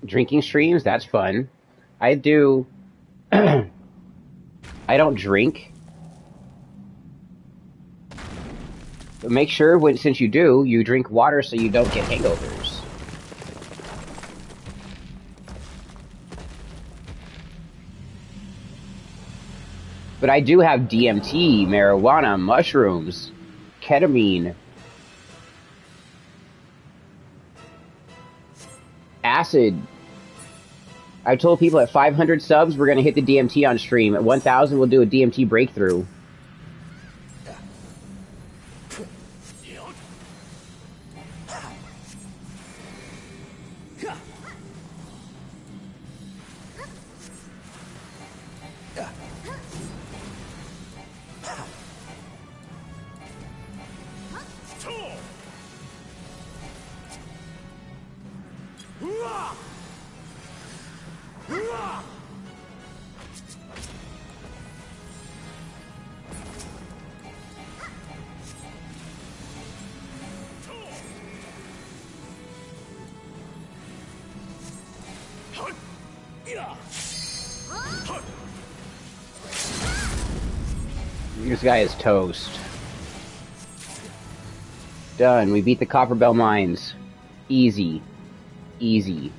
Drinking streams, that's fun. I do. I don't drink. But make sure, since you do, you drink water so you don't get hangovers. But I do have DMT, marijuana, mushrooms, ketamine, acid. I told people at 500 subs we're going to hit the DMT on stream. At 1,000 we'll do a DMT breakthrough. This guy is toast. Done. We beat the Copper Bell Mines. Easy. Easy.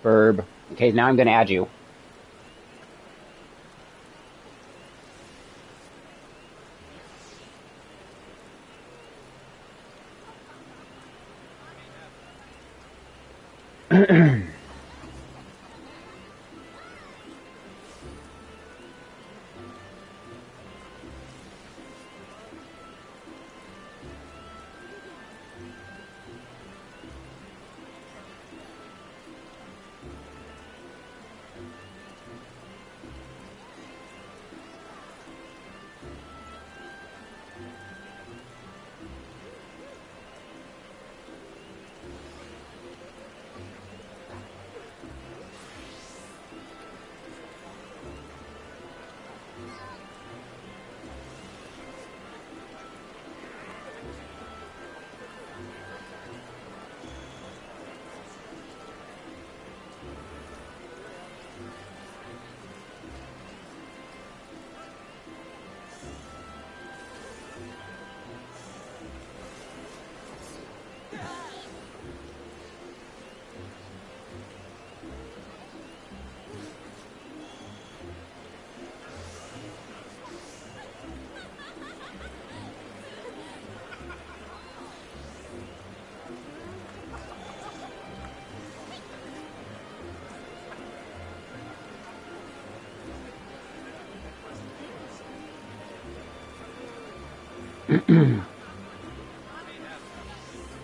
Burb. Okay, now I'm gonna add you.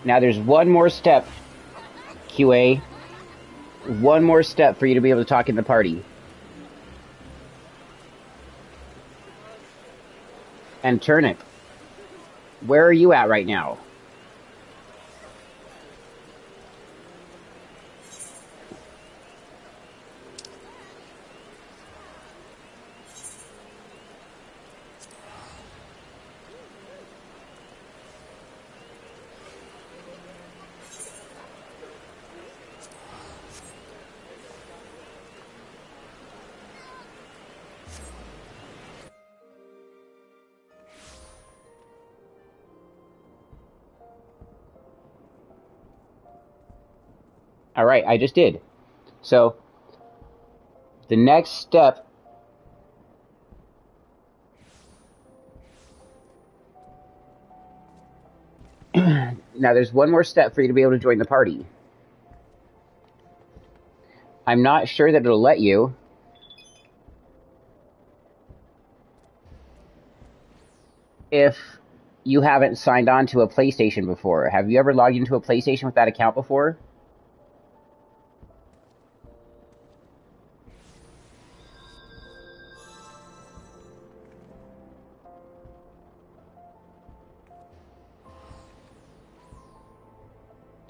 Now there's one more step, QA. One more step for you to be able to talk in the party. And Turnip, where are you at right now? All right, I just did. So the next step now there's one more step for you to be able to join the party. I'm not sure that it'll let you. If you haven't signed on to a PlayStation before. Have you ever logged into a PlayStation with that account before?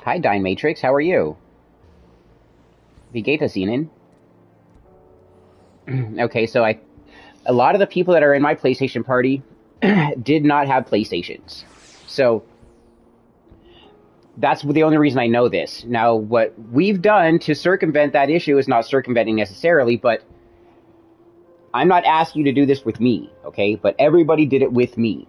Hi, Dine Matrix. How are you? Wie geht es Ihnen? Okay, so a lot of the people that are in my PlayStation party did not have PlayStations. So that's the only reason I know this. Now, what we've done to circumvent that issue is not circumventing necessarily, but I'm not asking you to do this with me, okay? But everybody did it with me.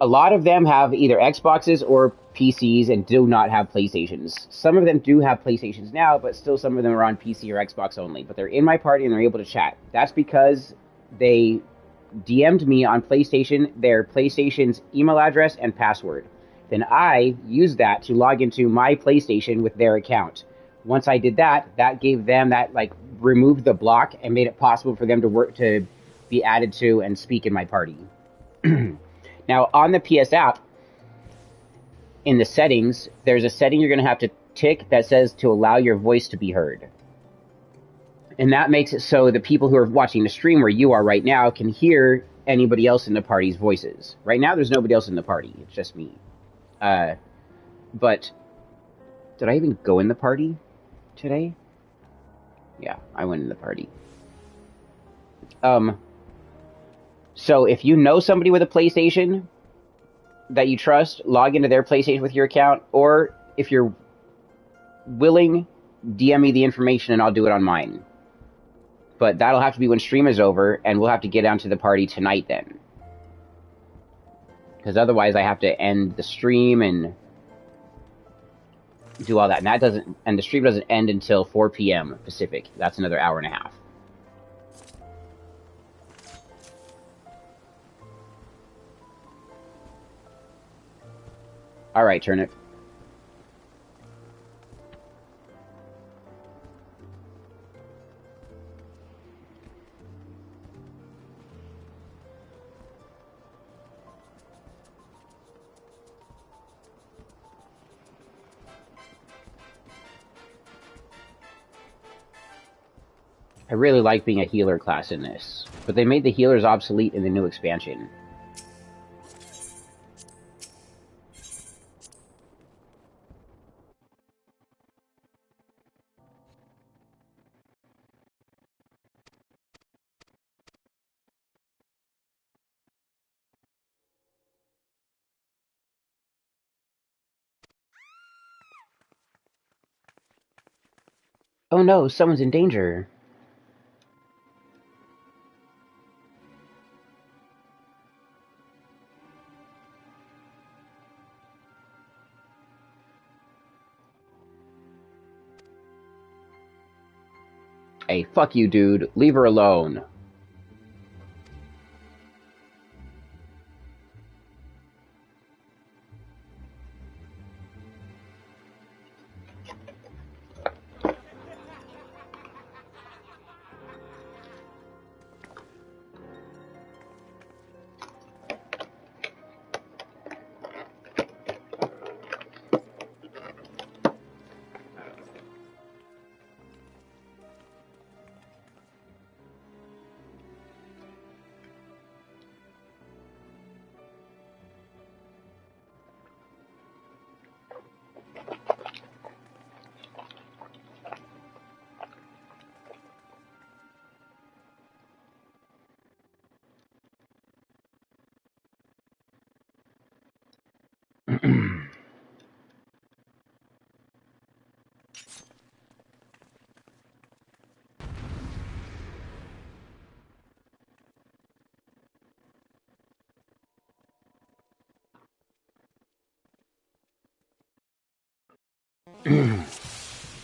A lot of them have either Xboxes or PCs and do not have PlayStations. Some of them do have PlayStations now, but still some of them are on PC or Xbox only. But they're in my party and they're able to chat. That's because they DM'd me on PlayStation their PlayStation's email address and password. Then I used that to log into my PlayStation with their account. Once I did that, that gave them that, like, removed the block and made it possible for them to work, to be added to and speak in my party. Now, on the PS app, in the settings, there's a setting you're going to have to tick that says to allow your voice to be heard. And that makes it so the people who are watching the stream where you are right now can hear anybody else in the party's voices. Right now, there's nobody else in the party. It's just me. But did I even go in the party today? Yeah, I went in the party. So if you know somebody with a PlayStation that you trust, log into their PlayStation with your account, or if you're willing, DM me the information and I'll do it on mine. But that'll have to be when stream is over, and we'll have to get down to the party tonight then. Because otherwise I have to end the stream and do all that. And the stream doesn't end until 4 p.m. Pacific. That's another hour and a half. Alright, Turnip. I really like being a healer class in this, but they made the healers obsolete in the new expansion. Oh no, someone's in danger. Hey, fuck you, dude. Leave her alone.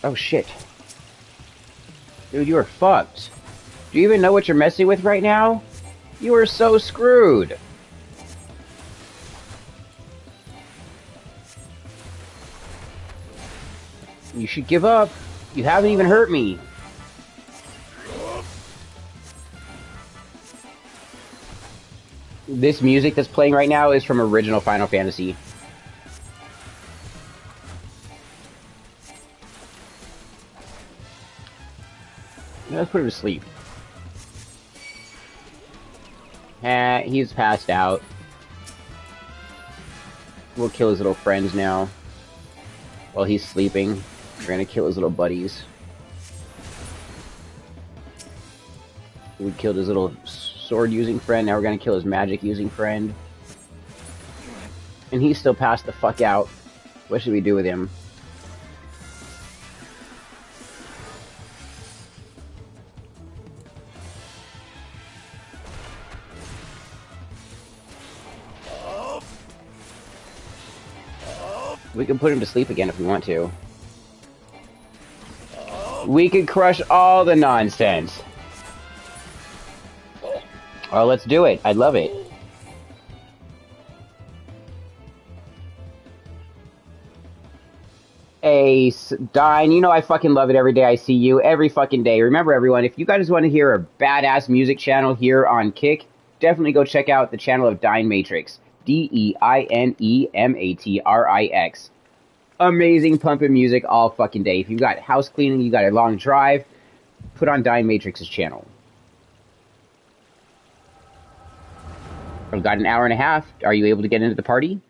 Oh shit. Dude, you are fucked. Do you even know what you're messing with right now? You are so screwed. You should give up. You haven't even hurt me. This music that's playing right now is from original Final Fantasy. Let's put him to sleep. He's passed out. We'll kill his little friends now. While he's sleeping. We're gonna kill his little buddies. We killed his little sword-using friend, now we're gonna kill his magic-using friend. And he's still passed the fuck out. What should we do with him? We can put him to sleep again if we want to. We could crush all the nonsense. Oh, let's do it. I'd love it. Hey, Dine, you know I fucking love it every day I see you, every fucking day. Remember, everyone, if you guys want to hear a badass music channel here on Kick, definitely go check out the channel of Dine Matrix. DeineMatrix. Amazing pumping music all fucking day. If you got house cleaning, you got a long drive, put on Dine Matrix's channel. I've got an hour and a half. Are you able to get into the party?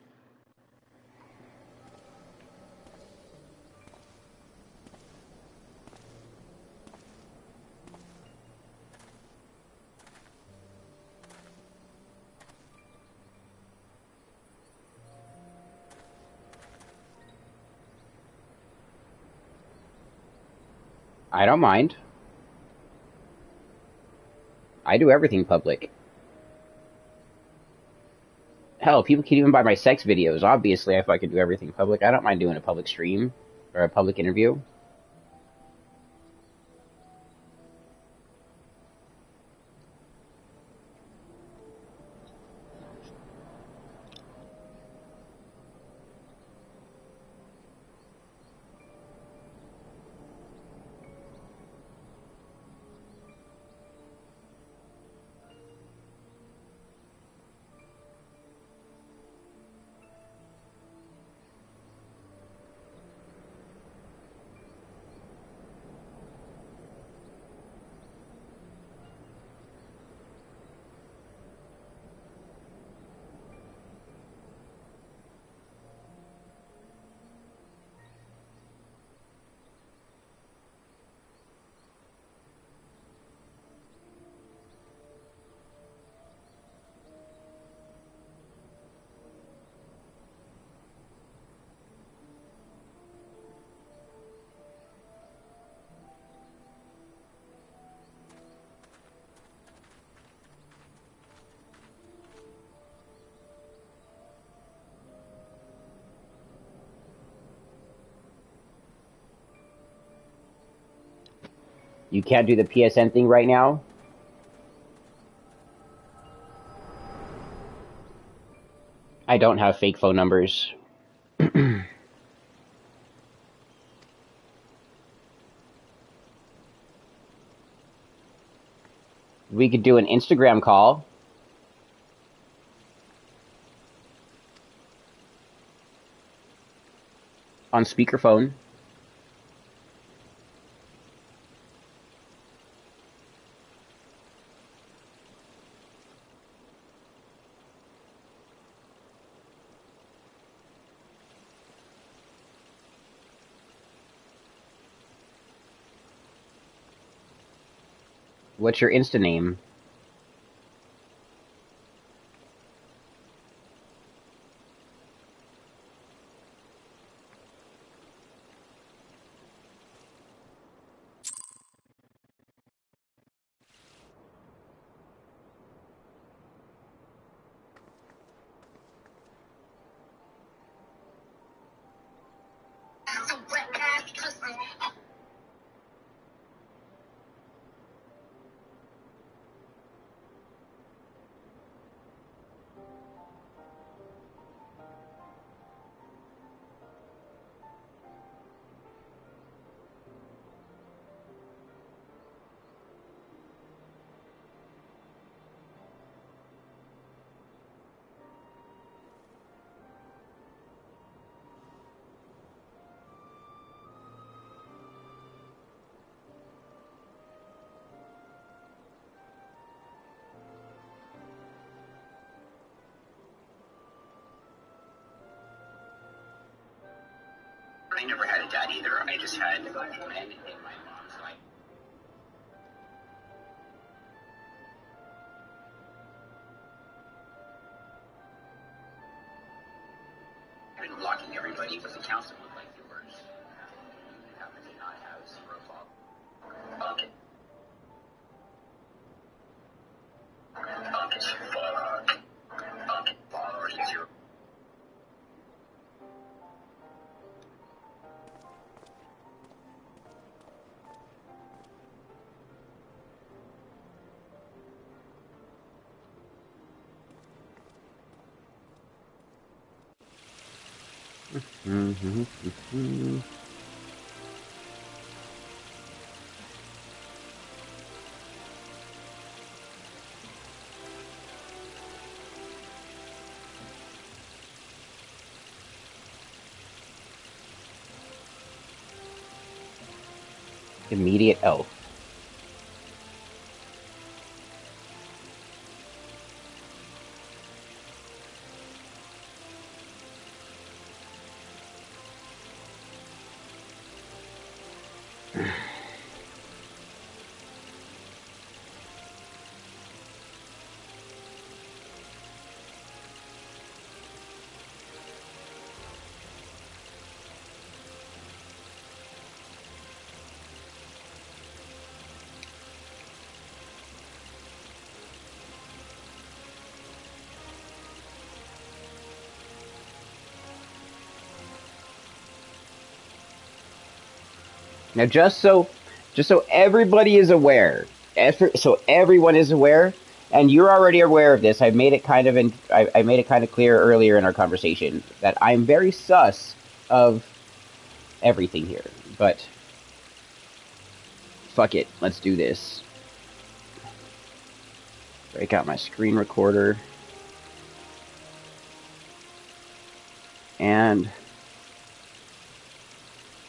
I don't mind. I do everything public. Hell, people can even buy my sex videos. Obviously, if I could do everything public, I don't mind doing a public stream or a public interview. You can't do the PSN thing right now? I don't have fake phone numbers. We could do an Instagram call. On speakerphone. What's your Insta name? I never had a dad either. I just had men in my mom's life. I've been blocking everybody with accounts that look like yours. You happen to not have zero followers. Okay. Okay. Followers zero. Immediate elf. Now, just so everybody is aware, so everyone is aware, and you're already aware of this. I made it kind of clear earlier in our conversation that I'm very sus of everything here. But fuck it, let's do this. Break out my screen recorder, and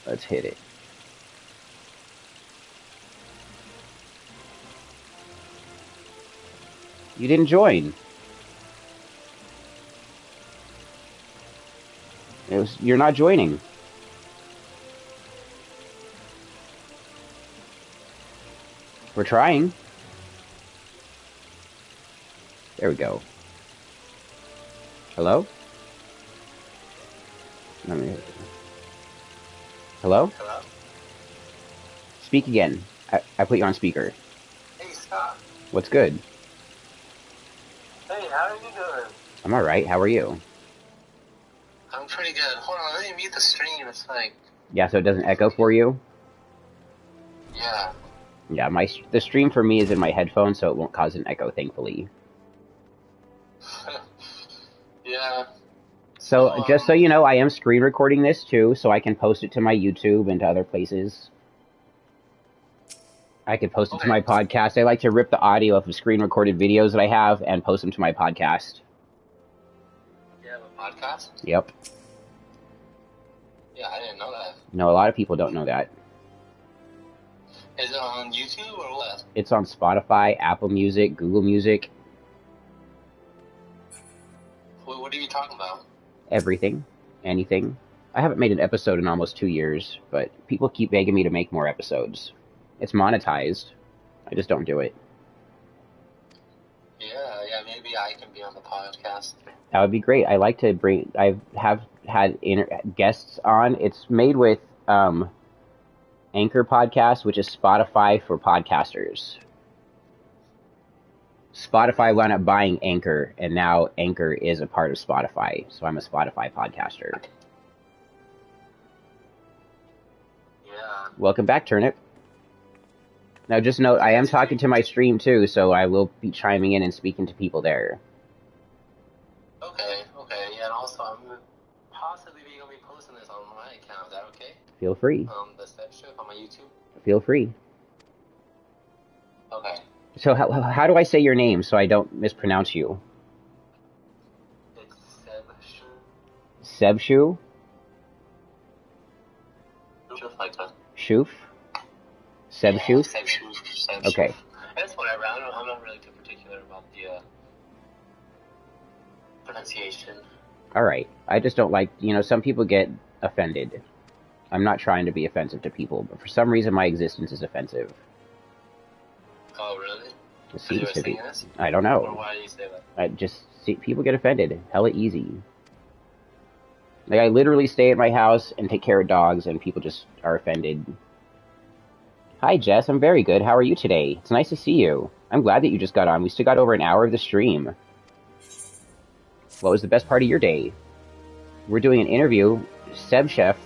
let's hit it. You didn't join. You're not joining. We're trying. There we go. Hello? Hello? Hello? Speak again. I put you on speaker. Hey, Scott. What's good? Hey, how are you doing? I'm alright. How are you? I'm pretty good. Hold on, let me mute the stream. It's like... Yeah, so it doesn't echo for you? Yeah. Yeah, the stream for me is in my headphones, so it won't cause an echo, thankfully. Yeah. So, just so you know, I am screen recording this, too, so I can post it to my YouTube and to other places. I could post it to my podcast. I like to rip the audio of the screen-recorded videos that I have and post them to my podcast. You have a podcast? Yep. Yeah, I didn't know that. No, a lot of people don't know that. Is it on YouTube or what? It's on Spotify, Apple Music, Google Music. What are you talking about? Everything. Anything. I haven't made an episode in almost 2 years, but people keep begging me to make more episodes. It's monetized. I just don't do it. Yeah, maybe I can be on the podcast. That would be great. I like to I have had guests on. It's made with Anchor Podcast, which is Spotify for podcasters. Spotify wound up buying Anchor, and now Anchor is a part of Spotify, so I'm a Spotify podcaster. Yeah. Welcome back, Turnip. Now, just note, I am talking to my stream, too, so I will be chiming in and speaking to people there. Okay, yeah, and also I'm possibly going to be posting this on my account. Is that okay? Feel free. The Sebchoof on my YouTube? Feel free. Okay. So how do I say your name so I don't mispronounce you? It's Sebchoof. Sebchoof? Just like that. Shoof? Sebchoof? Yeah, Sebchoof. Okay. It's whatever. I'm not really too particular about the pronunciation. Alright. I just don't like, some people get offended. I'm not trying to be offensive to people, but for some reason my existence is offensive. Oh, really? It seems to be. This? I don't know. Or why do you say that? I just see people get offended. Hella easy. Like, I literally stay at my house and take care of dogs, and people just are offended. Hi, Jess. I'm very good. How are you today? It's nice to see you. I'm glad that you just got on. We still got over an hour of the stream. What was the best part of your day? We're doing an interview. Sebchoof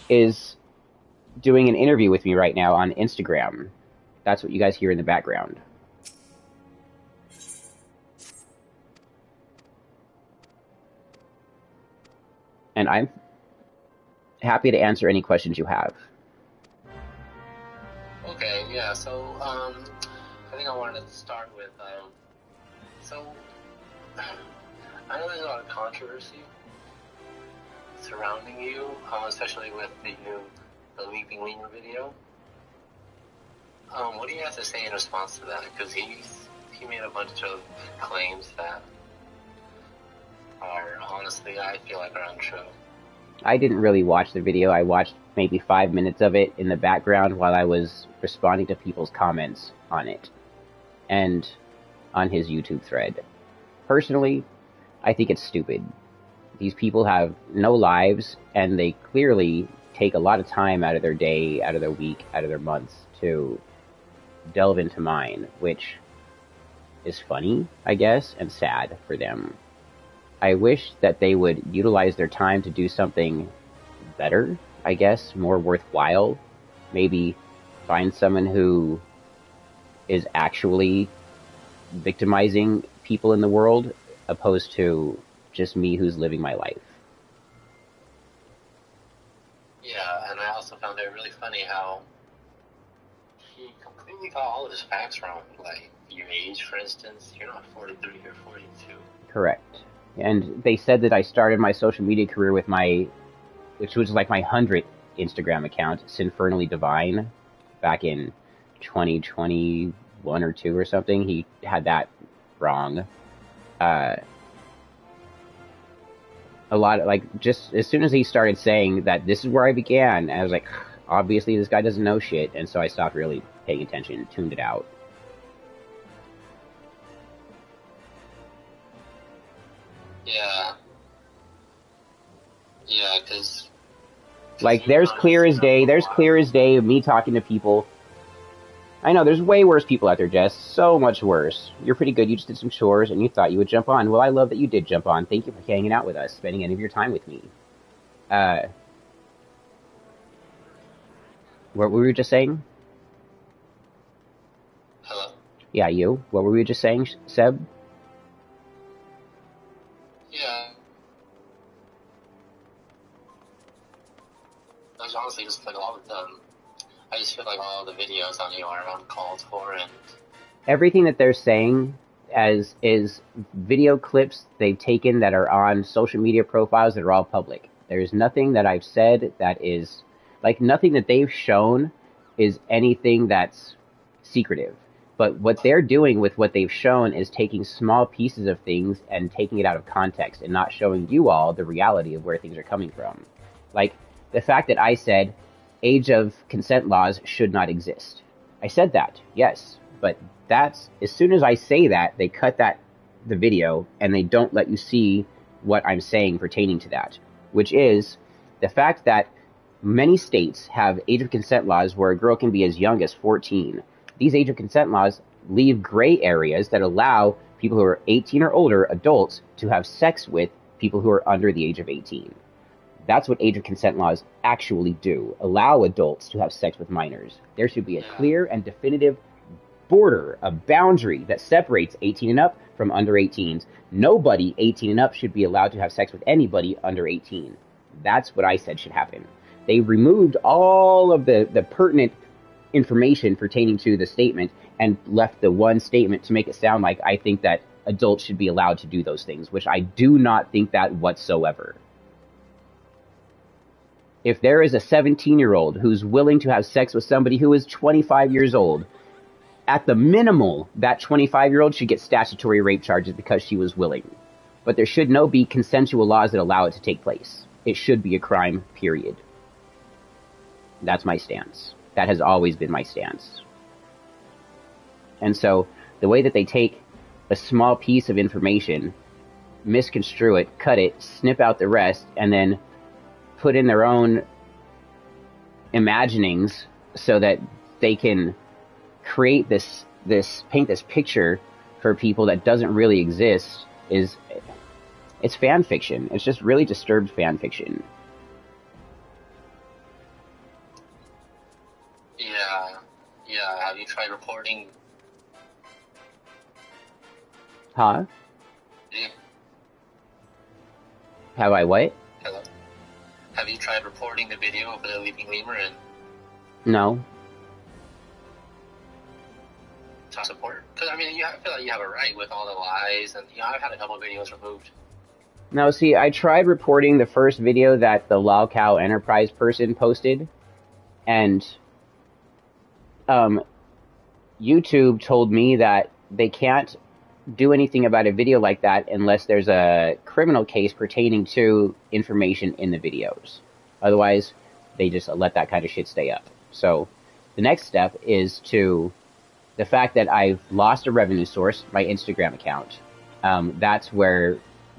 is doing an interview with me right now on Instagram. That's what you guys hear in the background. And I'm happy to answer any questions you have. Okay, yeah, so, I think I wanted to start with, so, I know there's a lot of controversy surrounding you, especially with the new the Leaping Lemur video. What do you have to say in response to that? Because he made a bunch of claims that are, honestly, I feel like are untrue. I didn't really watch the video. I watched maybe 5 minutes of it in the background while I was responding to people's comments on it and on his YouTube thread. Personally, I think it's stupid. These people have no lives, and they clearly take a lot of time out of their day, out of their week, out of their months to delve into mine, which is funny, I guess, and sad for them. I wish that they would utilize their time to do something better, I guess, more worthwhile. Maybe find someone who is actually victimizing people in the world, opposed to just me who's living my life. Yeah, and I also found it really funny how he completely got all of his facts wrong. Like, your age, for instance, you're not 43, you're 42. Correct. And they said that I started my social media career with which was like my 100th Instagram account, Sinfernally Divine, back in 2021 or 2 or something. He had that wrong. A lot of, like, just as soon as he started saying that this is where I began, I was like, obviously this guy doesn't know shit, and so I stopped really paying attention, tuned it out. Yeah, because... Like, there's clear as day of me talking to people. I know, there's way worse people out there, Jess. So much worse. You're pretty good, you just did some chores, and you thought you would jump on. Well, I love that you did jump on. Thank you for hanging out with us, spending any of your time with me. What were we just saying? Hello? Yeah, you. What were we just saying, Seb? Yeah. There's honestly just like all of them. I just feel like all the videos on you are uncalled for, and everything that they're saying is video clips they've taken that are on social media profiles that are all public. There's nothing that I've said that is, like, nothing that they've shown is anything that's secretive. But what they're doing with what they've shown is taking small pieces of things and taking it out of context and not showing you all the reality of where things are coming from. Like, the fact that I said age of consent laws should not exist. I said that, yes, but that's, as soon as I say that, they cut the video, and they don't let you see what I'm saying pertaining to that, which is the fact that many states have age of consent laws where a girl can be as young as 14. These age of consent laws leave gray areas that allow people who are 18 or older, adults, to have sex with people who are under the age of 18. That's what age of consent laws actually do. Allow adults to have sex with minors. There should be a clear and definitive border, a boundary that separates 18 and up from under 18s. Nobody 18 and up should be allowed to have sex with anybody under 18. That's what I said should happen. They removed all of the pertinent information pertaining to the statement and left the one statement to make it sound like I think that adults should be allowed to do those things, which I do not think that whatsoever. If there is a 17-year-old who's willing to have sex with somebody who is 25 years old, at the minimal, that 25-year-old should get statutory rape charges because she was willing. But there should no be consensual laws that allow it to take place. It should be a crime, period. That's my stance. That has always been my stance. And so, the way that they take a small piece of information, misconstrue it, cut it, snip out the rest, and then put in their own imaginings so that they can create this paint this picture for people that doesn't really exist, it's fan fiction. It's just really disturbed fan fiction. Yeah. Have you tried reporting? Huh? Yeah. Have I what? Hello? Have you tried reporting the video of the Leaping Lemur and No. child support? Because, I mean, I feel like you have a right with all the lies, and, I've had a couple of videos removed. No, see, I tried reporting the first video that the Lolcow Enterprise person posted, And YouTube told me that they can't do anything about a video like that unless there's a criminal case pertaining to information in the videos. Otherwise, they just let that kind of shit stay up. So the next step is to the fact that I've lost a revenue source, my Instagram account. That's where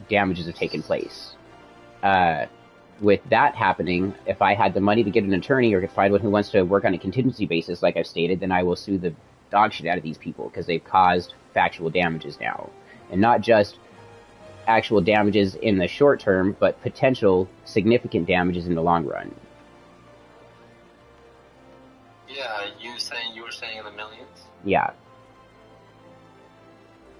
damages have taken place. With that happening, if I had the money to get an attorney or could find one who wants to work on a contingency basis, like I've stated, then I will sue the dog shit out of these people because they've caused factual damages now. And not just actual damages in the short term, but potential significant damages in the long run. Yeah, you were saying in the millions? Yeah.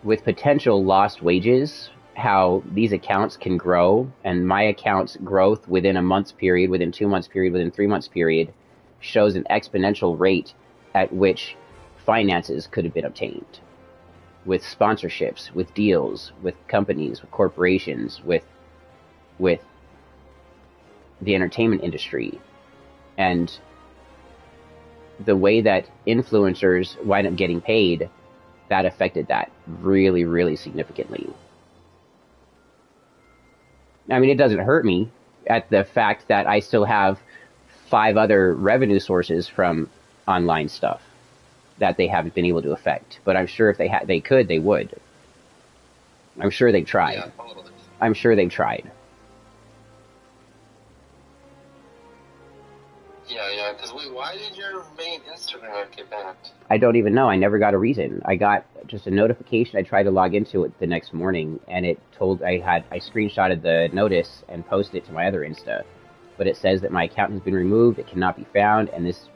With potential lost wages, how these accounts can grow, and my account's growth within a month's period, within 2 months period, within 3 months period, shows an exponential rate at which finances could have been obtained. With sponsorships, with deals, with companies, with corporations, with the entertainment industry. And the way that influencers wind up getting paid, that affected that really, really significantly. I mean, it doesn't hurt me at the fact that I still have 5 other revenue sources from online stuff that they haven't been able to affect. But I'm sure if they could, they would. I'm sure they've tried. Yeah, totally. I'm sure they've tried. Yeah, because why did your main Instagram get banned? I don't even know. I never got a reason. I got just a notification. I tried to log into it the next morning, and it told I screenshotted the notice and posted it to my other Insta. But it says that my account has been removed, it cannot be found, and this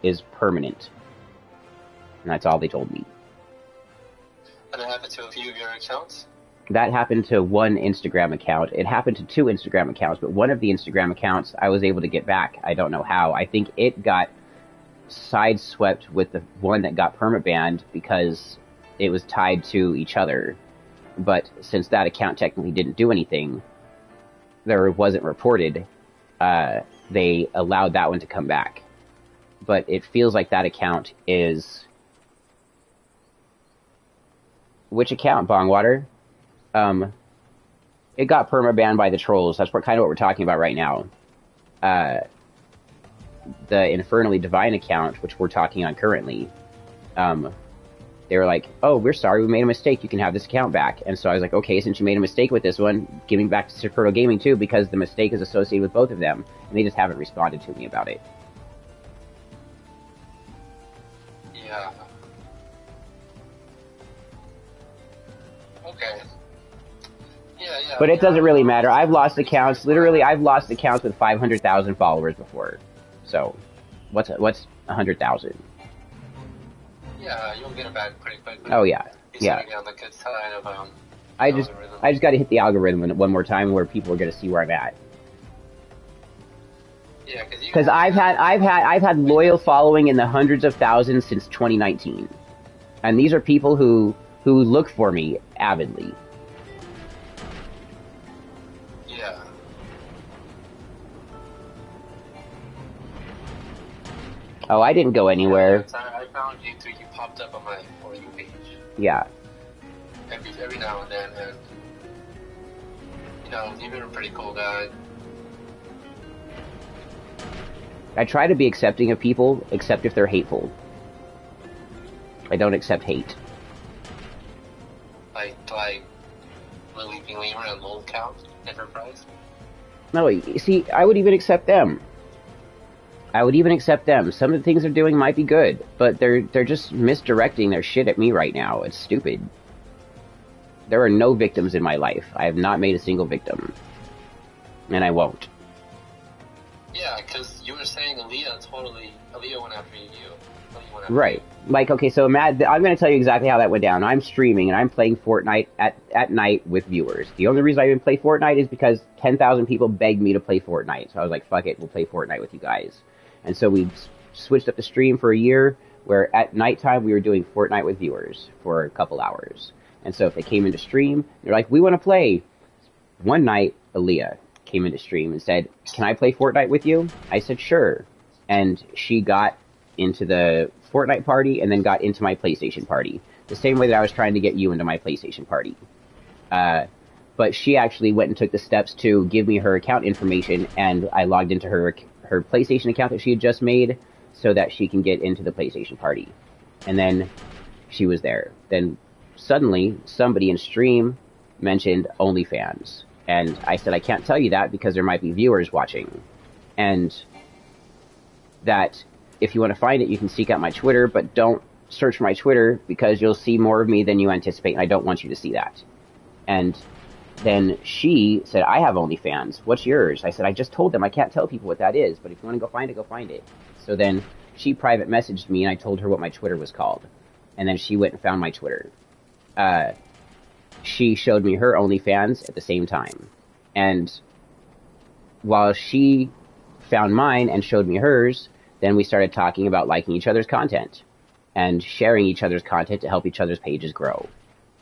is permanent. And that's all they told me. And it happened to a few of your accounts? That happened to one Instagram account. It happened to 2 Instagram accounts, but one of the Instagram accounts I was able to get back. I don't know how. I think it got sideswept with the one that got permabanned because it was tied to each other. But since that account technically didn't do anything, there wasn't reported, they allowed that one to come back. But it feels like that account is... Which account, Bongwater? It got perma-banned by the trolls. That's kind of what we're talking about right now. The Infernally Divine account, which we're talking on currently, they were like, oh, we're sorry, we made a mistake, you can have this account back. And so I was like, okay, since you made a mistake with this one, give me back to Superhero Gaming too, because the mistake is associated with both of them. And they just haven't responded to me about it. Yeah. Okay. Yeah. But it doesn't really matter. I've lost accounts. Literally, I've lost accounts with 500,000 followers before. So, what's 100,000? Yeah, you'll get it back pretty quickly. Oh yeah, You're on the good side of I just got to hit the algorithm one more time where people are going to see where I'm at. Yeah, because I've had loyal following in the hundreds of thousands since 2019, and these are people who look for me avidly. Yeah. Oh, I didn't go anywhere. I found you too. You popped up on my For You page. Yeah. Every now and then, and you've been a pretty cool guy. I try to be accepting of people, except if they're hateful. I don't accept hate. Like the Leaping Lemur and Lolcow Enterprise? No, you see, I would even accept them. Some of the things they're doing might be good, but they're just misdirecting their shit at me right now. It's stupid. There are no victims in my life. I have not made a single victim. And I won't. Yeah, because you were saying Aaliyah went after you. Right. Like, okay, so Matt, I'm going to tell you exactly how that went down. I'm streaming, and I'm playing Fortnite at night with viewers. The only reason I even play Fortnite is because 10,000 people begged me to play Fortnite. So I was like, fuck it, we'll play Fortnite with you guys. And so we switched up the stream for a year, where at nighttime we were doing Fortnite with viewers for a couple hours. And so if they came into stream, they're like, we want to play. One night, Aaliyah came into stream and said, can I play Fortnite with you? I said, sure. and she got into the Fortnite party and then got into my PlayStation party. The same way that I was trying to get you into my PlayStation party. But she actually went and took the steps to give me her account information, and I logged into her PlayStation account that she had just made so that she can get into the PlayStation party. And then she was there. Then suddenly, somebody in stream mentioned OnlyFans. And I said, I can't tell you that because there might be viewers watching. And that if you want to find it, you can seek out my Twitter, but don't search my Twitter because you'll see more of me than you anticipate, and I don't want you to see that. And then she said, I have OnlyFans. What's yours? I said, I just told them I can't tell people what that is, but if you want to go find it, go find it. So then she private messaged me, and I told her what my Twitter was called. And then she went and found my Twitter. She showed me her OnlyFans at the same time. And while she found mine and showed me hers, then we started talking about liking each other's content and sharing each other's content to help each other's pages grow.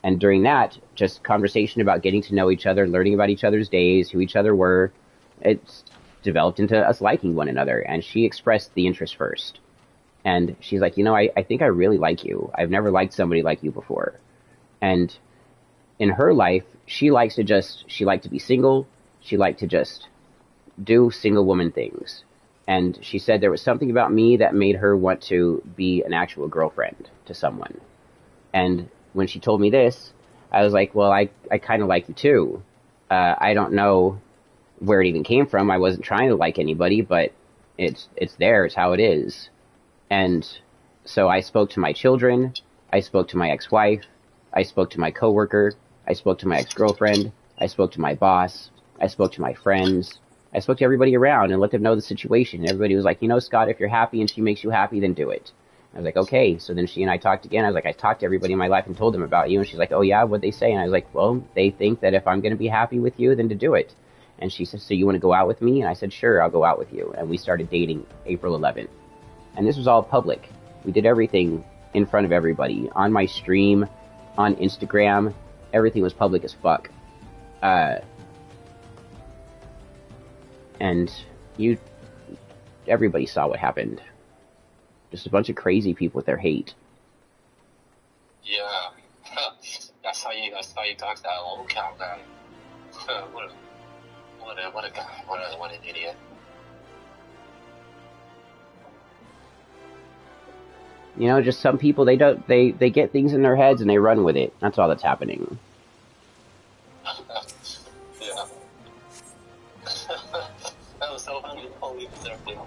And during that, just conversation about getting to know each other, learning about each other's days, who each other were, it's developed into us liking one another. And she expressed the interest first. And she's like, I think I really like you. I've never liked somebody like you before. And in her life, she liked to be single. She liked to just do single woman things. And she said there was something about me that made her want to be an actual girlfriend to someone. And when she told me this, I was like, well, I kind of like you too. I don't know where it even came from. I wasn't trying to like anybody, but it's there. It's how it is. And so I spoke to my children. I spoke to my ex-wife. I spoke to my coworker. I spoke to my ex-girlfriend. I spoke to my boss. I spoke to my friends. I spoke to everybody around and let them know the situation. Everybody was like, Scott, if you're happy and she makes you happy, then do it. I was like, okay. So then she and I talked again. I was like, I talked to everybody in my life and told them about you. And she's like, oh yeah, what'd they say? And I was like, well, they think that if I'm going to be happy with you, then to do it. And she said, so you want to go out with me? And I said, sure, I'll go out with you. And we started dating April 11th. And this was all public. We did everything in front of everybody. On my stream, on Instagram, everything was public as fuck. And everybody saw what happened. Just a bunch of crazy people with their hate. Yeah. I saw you talk to that Lolcow guy. What a guy. What an idiot. Just some people, they get things in their heads and they run with it. That's all that's happening. Yeah. That was so funny. Holy everything.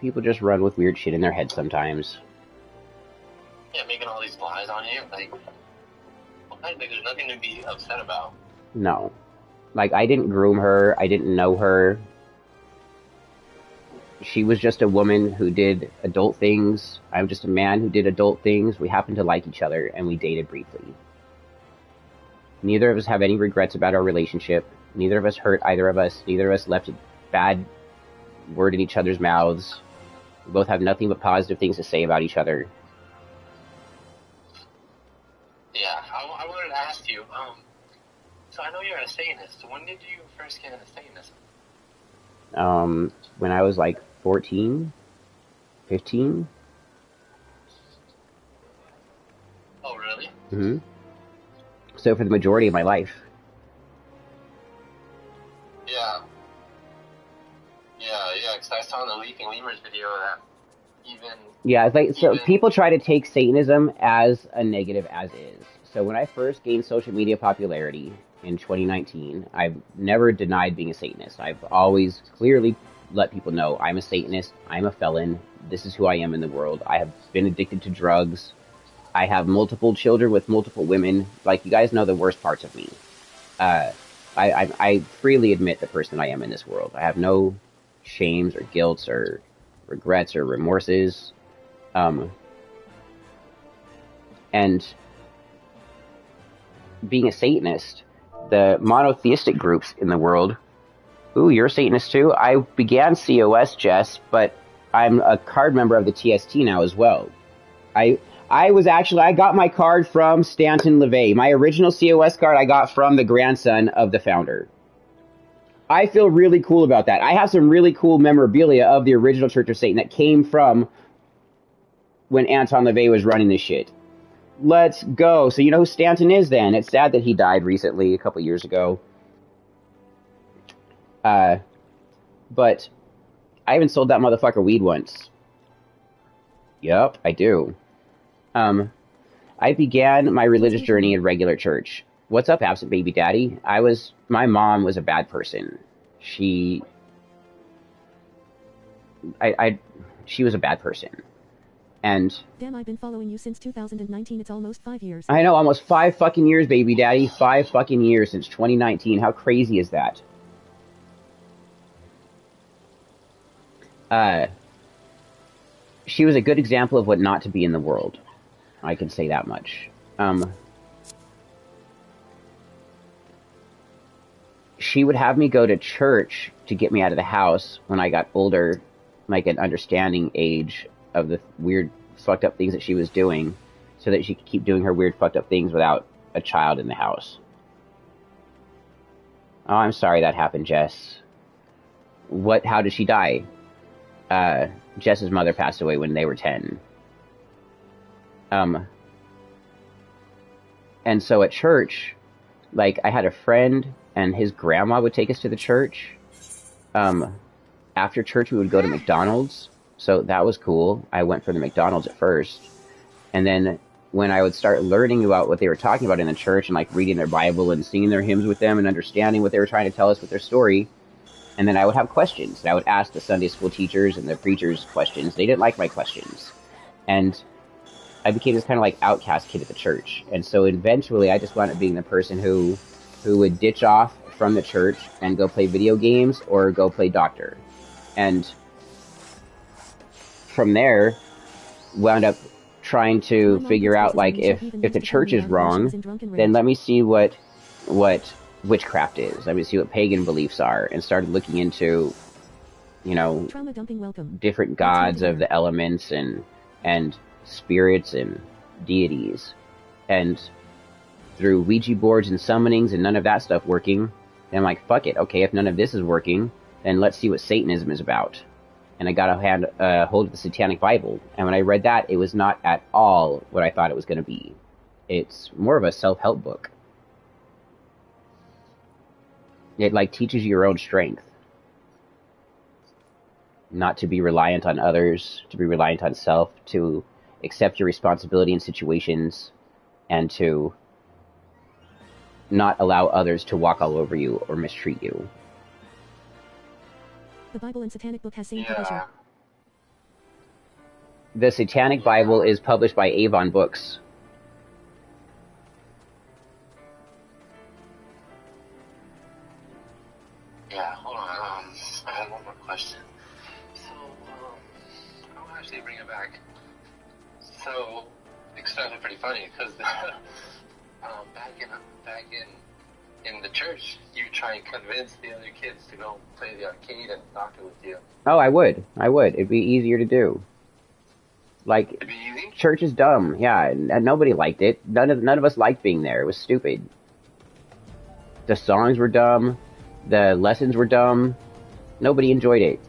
People just run with weird shit in their head sometimes. Yeah, making all these lies on you, there's nothing to be upset about. No. I didn't groom her. I didn't know her. She was just a woman who did adult things. I'm just a man who did adult things. We happened to like each other, and we dated briefly. Neither of us have any regrets about our relationship. Neither of us hurt either of us. Neither of us left a bad word in each other's mouths. We both have nothing but positive things to say about each other. Yeah, I wanted to ask you, so I know you're a Satanist. When did you first get into Satanism? When I was 14, 15. Oh, really? Mm-hmm. So for the majority of my life. Yeah, because I saw in the Leaping Lemurs video that people try to take Satanism as a negative as is. So when I first gained social media popularity in 2019, I've never denied being a Satanist. I've always clearly let people know I'm a Satanist, I'm a felon, this is who I am in the world. I have been addicted to drugs. I have multiple children with multiple women. You guys know the worst parts of me. I freely admit the person I am in this world. I have no shames or guilts or regrets or remorses. And being a Satanist, the monotheistic groups in the world, ooh, you're a Satanist too? I began COS, Jess, but I'm a card member of the TST now as well. I I got my card from Stanton LaVey. My original COS card I got from the grandson of the founder. I feel really cool about that. I have some really cool memorabilia of the original Church of Satan that came from when Anton LaVey was running this shit. Let's go. So you know who Stanton is then. It's sad that he died recently, a couple years ago. But I haven't sold that motherfucker weed once. Yup, I do. I began my religious journey in regular church. What's up, absent baby daddy? My mom was a bad person. She was a bad person. And damn, I've been following you since 2019. It's almost 5 years. I know, almost 5 fucking years, baby daddy. 5 fucking years since 2019. How crazy is that? She was a good example of what not to be in the world. I can say that much. She would have me go to church to get me out of the house when I got older, like an understanding age of the weird, fucked up things that she was doing, so that she could keep doing her weird, fucked up things without a child in the house. Oh, I'm sorry that happened, Jess. How did she die? Jess's mother passed away when they were 10. And so at church, like, I had a friend, and his grandma would take us to the church. After church, we would go to McDonald's, so that was cool. I went for the McDonald's at first. And then when I would start learning about what they were talking about in the church, and, like, reading their Bible and singing their hymns with them and understanding what they were trying to tell us with their story, and then I would have questions. And I would ask the Sunday school teachers and the preachers questions. They didn't like my questions. And I became this kind of like outcast kid at the church. And so eventually I just wound up being the person who would ditch off from the church and go play video games or go play doctor. And from there, wound up trying to figure out, like, if the church is wrong, then let me see what witchcraft is. Let me see what pagan beliefs are, and started looking into, you know, different gods of the elements and spirits and deities. And through Ouija boards and summonings and none of that stuff working, then I'm like, fuck it. Okay, if none of this is working, then let's see what Satanism is about. And I got a hold of the Satanic Bible. And when I read that, it was not at all what I thought it was going to be. It's more of a self-help book. It, like, teaches you your own strength. Not to be reliant on others, to be reliant on self, to accept your responsibility in situations, and to not allow others to walk all over you or mistreat you. The Bible and Satanic book has same publisher. The Satanic Bible is published by Avon Books. Yeah, hold on. I had one more question. So, I'll actually bring it back. So, it's actually pretty funny because back in the church, you try and convince the other kids to go play the arcade and doctor with you. Oh, I would. It'd be easier to do. Like, It'd be easy? Church is dumb. Yeah, and nobody liked it. None of us liked being there. It was stupid. The songs were dumb. The lessons were dumb. Nobody enjoyed it.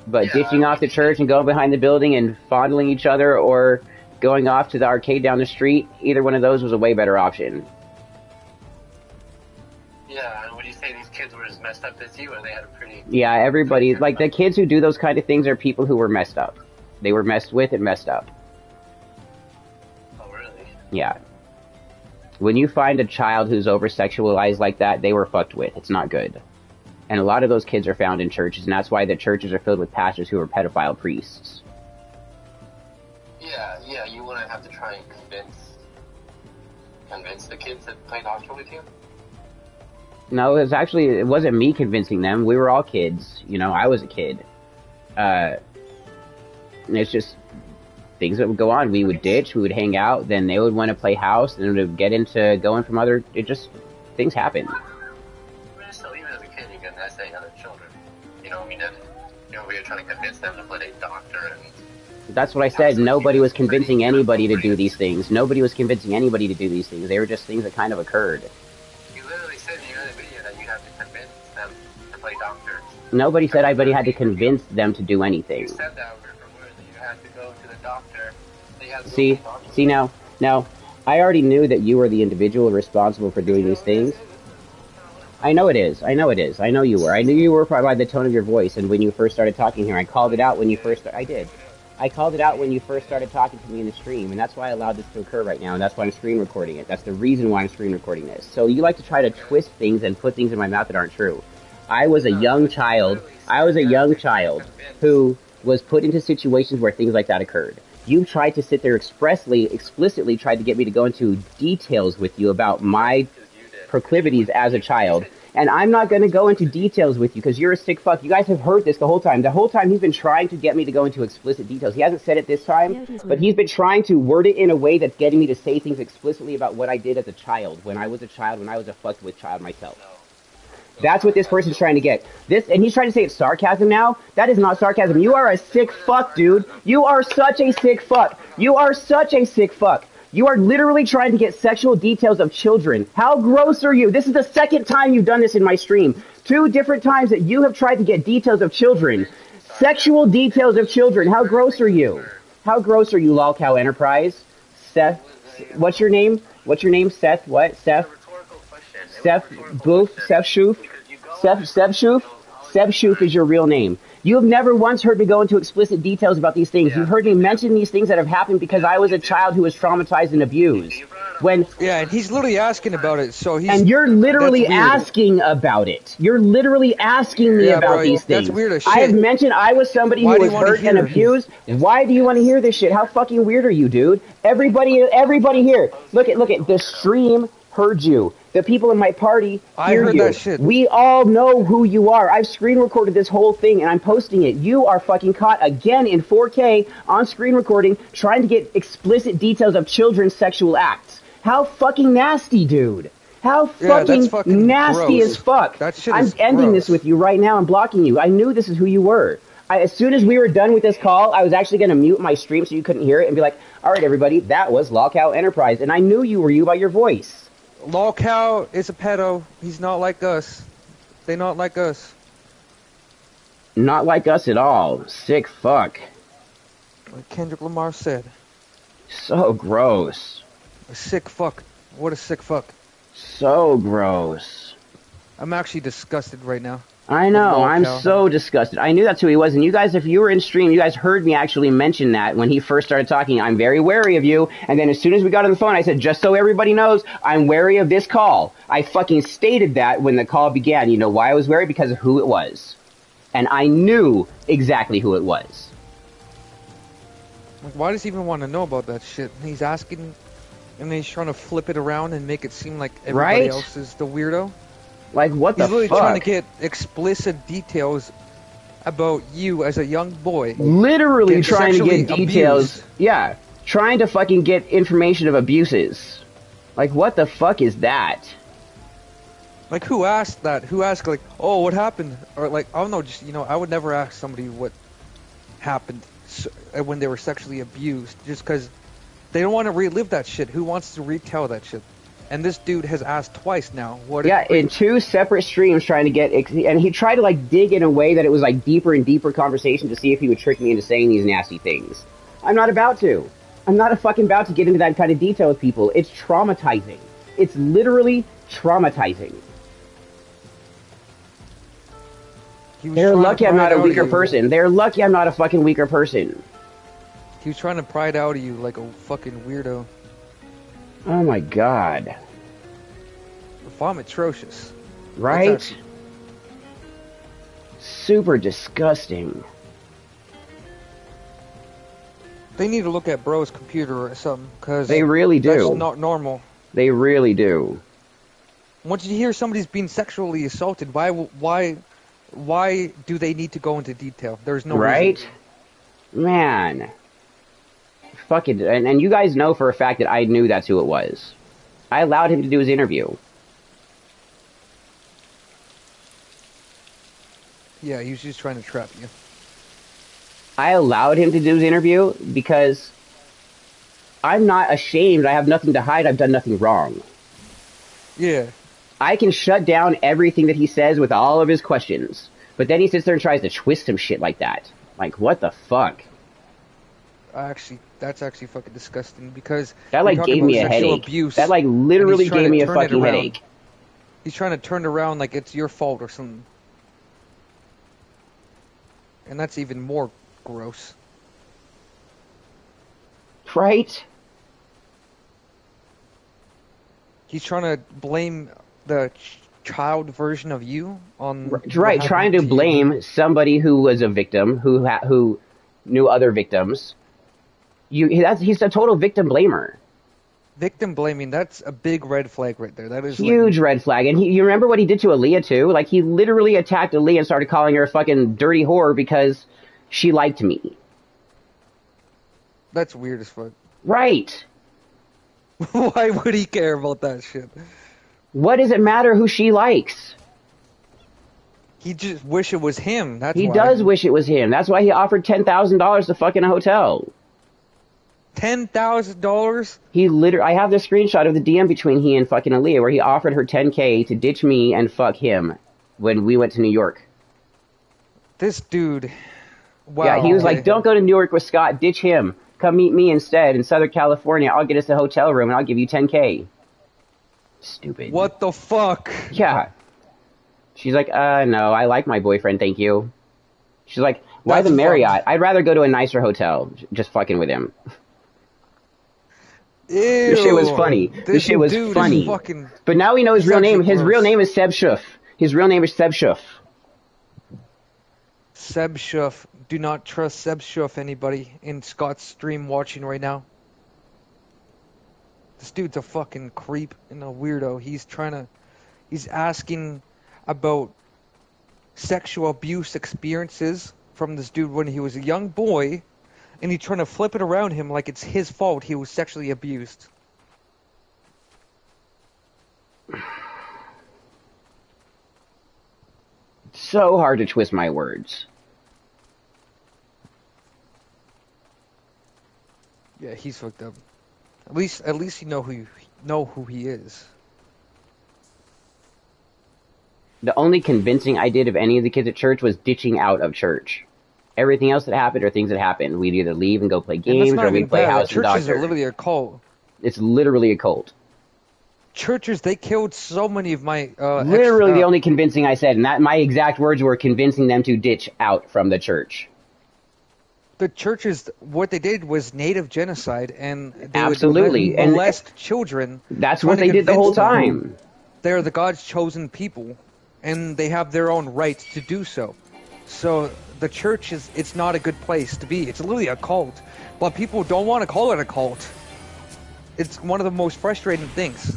But ditching off the church and going behind the building and fondling each other, or going off to the arcade down the street, either one of those was a way better option. Yeah, and would you say these kids were as messed up as you, or they had a pretty... Yeah, everybody, like, the kids who do those kind of things are people who were messed up. They were messed with and messed up. Oh, really? Yeah. When you find a child who's over-sexualized like that, they were fucked with. It's not good. And a lot of those kids are found in churches, and that's why the churches are filled with pastors who are pedophile priests. Yeah, you wouldn't have to try and convince the kids to play doctor with you? No, it wasn't me convincing them. We were all kids. You know, I was a kid. And it's just things that would go on. We would ditch, we would hang out, then they would want to play house, then it would get into going from things happen. So even as a kid, you can essay other children. You know, I mean, you're trying to convince them to play doctor and That's what I said. Nobody was convincing anybody to do these things. Nobody was convincing anybody to do these things. They were just things that kind of occurred. You literally said in your other video that you have to convince them to play doctor. Nobody said anybody had to convince them to do anything. You said that word for word, that you had to go to the doctor. See now, I already knew that you were the individual responsible for doing these things. I know it is. I know you were. I knew you were by the tone of your voice and when you first started talking here. I called it out when you first... I did. I called it out when you first started talking to me in the stream, and that's why I allowed this to occur right now, and that's why I'm screen recording it. That's the reason why I'm screen recording this. So you like to try to twist things and put things in my mouth that aren't true. I was a young child who was put into situations where things like that occurred. You tried to sit there explicitly tried to get me to go into details with you about my proclivities as a child. And I'm not going to go into details with you because you're a sick fuck. You guys have heard this the whole time. The whole time he's been trying to get me to go into explicit details. He hasn't said it this time, but he's been trying to word it in a way that's getting me to say things explicitly about what I did as a child, when I was a fucked with child myself. That's what this person's trying to get. And he's trying to say it's sarcasm now? That is not sarcasm. You are a sick fuck, dude. You are such a sick fuck. You are such a sick fuck. You are literally trying to get sexual details of children. How gross are you? This is the second time you've done this in my stream. 2 different times that you have tried to get details of children. Sexual details of children. How gross are you? How gross are you, Lolcow Enterprise? Seth, what's your name? What's your name? Seth, what? Sebchoof? Sebchoof is your real name. You have never once heard me go into explicit details about these things. You've heard me mention these things that have happened because I was a child who was traumatized and abused. Yeah, and he's literally asking about it, so he's... And you're literally asking about it. You're literally asking me about these things. That's weird as shit. I have mentioned I was somebody who was hurt and abused. Why do you want to hear this shit? How fucking weird are you, dude? Everybody here. Look at the stream heard you. The people in my party hear you. That shit. We all know who you are. I've screen recorded this whole thing and I'm posting it. You are fucking caught again in 4K on screen recording trying to get explicit details of children's sexual acts. How fucking nasty, dude. How fucking nasty gross. as fuck. That shit I'm is ending gross. this with you right now. I'm blocking you. I knew this is who you were. As soon as we were done with this call, I was actually going to mute my stream so you couldn't hear it and be like, all right, everybody, that was Lolcow Enterprise. And I knew you were you by your voice. Lolcow is a pedo. He's not like us. They not like us. Not like us at all. Sick fuck. Like Kendrick Lamar said. So gross. A sick fuck. What a sick fuck. So gross. I'm actually disgusted right now. I know, I'm so disgusted. I knew that's who he was, and you guys, if you were in stream, you guys heard me actually mention that when he first started talking. I'm very wary of you, and then as soon as we got on the phone, I said, just so everybody knows, I'm wary of this call. I fucking stated that when the call began. You know why I was wary? Because of who it was. And I knew exactly who it was. Like, why does he even want to know about that shit? He's asking, and then he's trying to flip it around and make it seem like everybody else is the weirdo. Like, what the fuck? He's literally trying to get explicit details about you as a young boy. Literally trying to get details. Abused. Yeah. Trying to fucking get information of abuses. Like, what the fuck is that? Like, who asked that? Who asked, like, oh, what happened? Or, like, I don't know, just, you know, I would never ask somebody what happened when they were sexually abused, just because they don't want to relive that shit. Who wants to retell that shit? And this dude has asked twice now. In 2 separate streams trying to get... And he tried to, like, dig in a way that it was, like, deeper and deeper conversation to see if he would trick me into saying these nasty things. I'm not about to. I'm not fucking about to get into that kind of detail with people. It's traumatizing. It's literally traumatizing. They're lucky I'm not a weaker person. They're lucky I'm not a fucking weaker person. He was trying to pry it out of you like a fucking weirdo. Oh my god. If I'm atrocious. Right? Super disgusting. They need to look at bro's computer or something, because they really do. That's not normal. They really do. Once you hear somebody's being sexually assaulted, why do they need to go into detail? There's no reason. Man. Fuck it. And you guys know for a fact that I knew that's who it was. I allowed him to do his interview. Yeah, he was just trying to trap you. I allowed him to do his interview because I'm not ashamed. I have nothing to hide. I've done nothing wrong. Yeah. I can shut down everything that he says with all of his questions. But then he sits there and tries to twist some shit like that. Like, what the fuck? Actually, that's actually fucking disgusting because That, you're like, talking gave about me a sexual headache. abuse. That, like, and literally he's trying gave to me a turn it fucking around. headache. He's trying to turn it around like it's your fault or something. And that's even more gross. Right? He's trying to blame the child version of you on what Right, happened trying to you. blame somebody who was a victim, who knew other victims. He's a total victim blamer. Victim blaming, that's a big red flag right there. That is Huge red flag. And you remember what he did to Aaliyah, too? Like, he literally attacked Aaliyah and started calling her a fucking dirty whore because she liked me. That's weird as fuck. Right. Why would he care about that shit? What does it matter who she likes? He just wish it was him. That's He why. does wish it was him. That's why he offered $10,000 to fuck in a hotel. $10,000? I have the screenshot of the DM between he and fucking Aaliyah where he offered her $10K to ditch me and fuck him when we went to New York. This dude. Wow. Yeah, he was like, don't go to New York with Scott, ditch him. Come meet me instead in Southern California. I'll get us a hotel room and I'll give you $10K. Stupid. What the fuck? Yeah. She's like, no, I like my boyfriend, thank you. She's like, why That's the Marriott? fucked. I'd rather go to a nicer hotel, just fucking with him. Ew. This shit was funny. This shit was dude funny. Is fucking But now we know his real name. His gross. real name is Sebchoof. His real name is Sebchoof. Sebchoof. Do not trust Sebchoof, anybody in Scott's stream watching right now. This dude's a fucking creep and a weirdo. He's asking about sexual abuse experiences from this dude when he was a young boy, and he's trying to flip it around him like it's his fault he was sexually abused. So hard to twist my words. Yeah, he's fucked up. At least you know who he is. The only convincing I did of any of the kids at church was ditching out of church. Everything else that happened are things that happened. We'd either leave and go play And that's games not or even we'd play bad. house and Churches are doctor. literally a cult. It's literally a cult. Churches, they killed so many of my Literally the only convincing I said, and that my exact words were convincing them to ditch out from the church. The churches, what they did was native genocide, and they Absolutely. would And molest children. That's trying what to they did the whole convince them time. They're the God's chosen people, and they have their own rights to do so. So the church it's not a good place to be. It's literally a cult, but people don't want to call it a cult. It's one of the most frustrating things.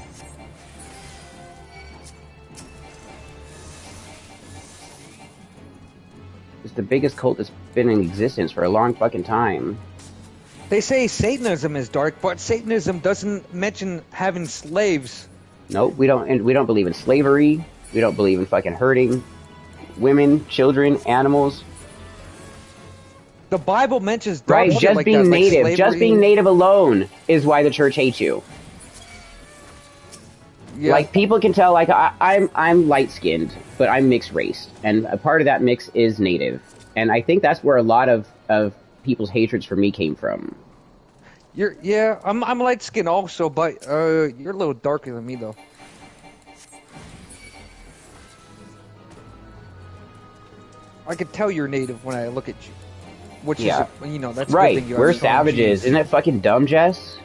It's the biggest cult that's been in existence for a long fucking time. They say Satanism is dark, but Satanism doesn't mention having slaves. Nope, we don't believe in slavery. We don't believe in fucking hurting women, children, animals. The Bible mentions dark Right, shit just like being that, like native, just slavery. being native alone is why the church hates you. Yeah. Like people can tell, like I'm light skinned, but I'm mixed race, and a part of that mix is native, and I think that's where a lot of people's hatreds for me came from. I'm light skinned also, but you're a little darker than me though. I can tell you're native when I look at you, which is that's a good right. thing you We're have strong savages, genes. isn't it fucking dumb, Jess?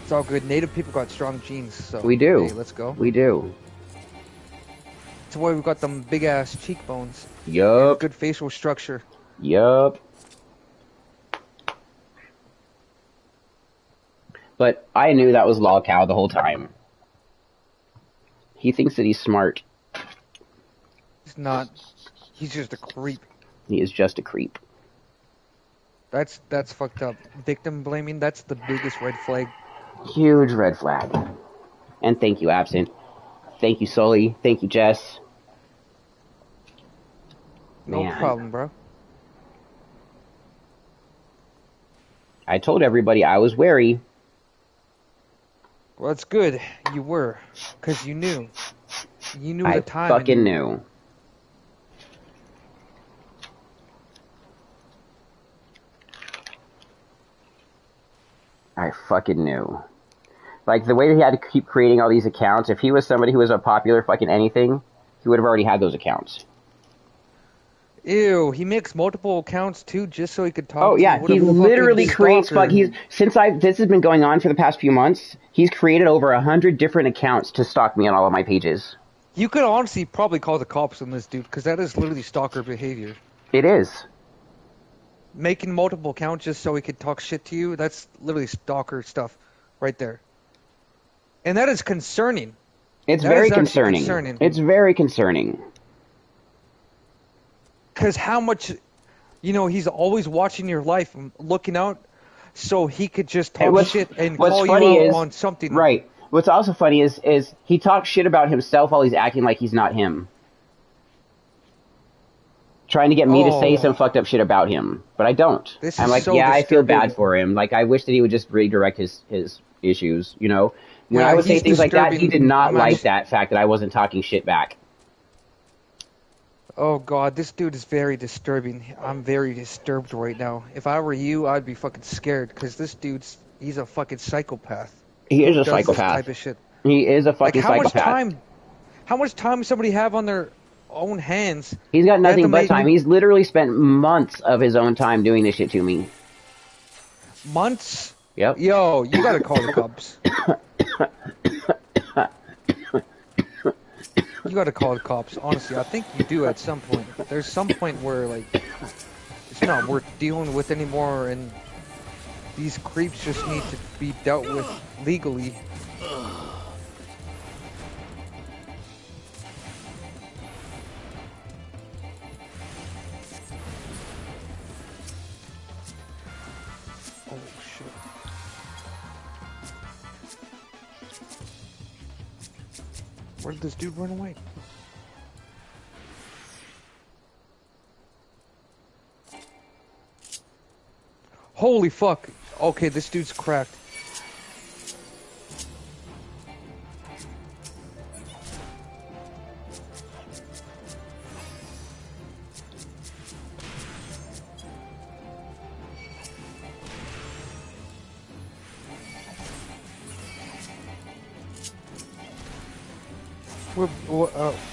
It's all good. Native people got strong genes, so We do. Hey, let's go. We do. That's why we got them big ass cheekbones. Yup. Good facial structure. Yup. But I knew that was Lolcow the whole time. He thinks that he's smart. He's not. He's just a creep. He is just a creep. That's fucked up. Victim blaming. That's the biggest red flag. Huge red flag. And thank you, Absent. Thank you, Sully. Thank you, Jess. No Man. problem, bro. I told everybody I was wary. Well, that's good. You were, cause you knew. You knew I the time. fucking and knew. I fucking knew. Like, the way that he had to keep creating all these accounts, if he was somebody who was a popular fucking anything, he would have already had those accounts. Ew, he makes multiple accounts too, just so he could talk Oh to yeah, you. What a he fucking literally creates stalker. this has been going on for the past few months, he's created over 100 different accounts to stalk me on all of my pages. You could honestly probably call the cops on this dude, because that is literally stalker behavior. It is. Making multiple accounts just so he could talk shit to you, that's literally stalker stuff right there. And that is concerning. It's That very is actually concerning. concerning. It's very concerning. Because how much, he's always watching your life and looking out so he could just talk shit and call you out on something. Right. What's also funny is he talks shit about himself while he's acting like he's not him. Trying to get me to say some fucked up shit about him, but I don't. I'm like, yeah, I feel bad for him. Like, I wish that he would just redirect his issues, you know? When I would say things like that, he did not like that fact that I wasn't talking shit back. Oh god, this dude is very disturbing. I'm very disturbed right now. If I were you, I'd be fucking scared, because this he's a fucking psychopath. He is a This psychopath. type of shit. He is a fucking psychopath. How much time does somebody have on their own hands? He's got nothing but time. He's literally spent months of his own time doing this shit to me. Months? Yep. Yo, you gotta call the cops. You gotta call the cops. Honestly, I think you do at some point. There's some point where, like, it's not worth dealing with anymore, and these creeps just need to be dealt with legally. Oh, shit. Where did this dude run away? Holy fuck. Okay, this dude's cracked.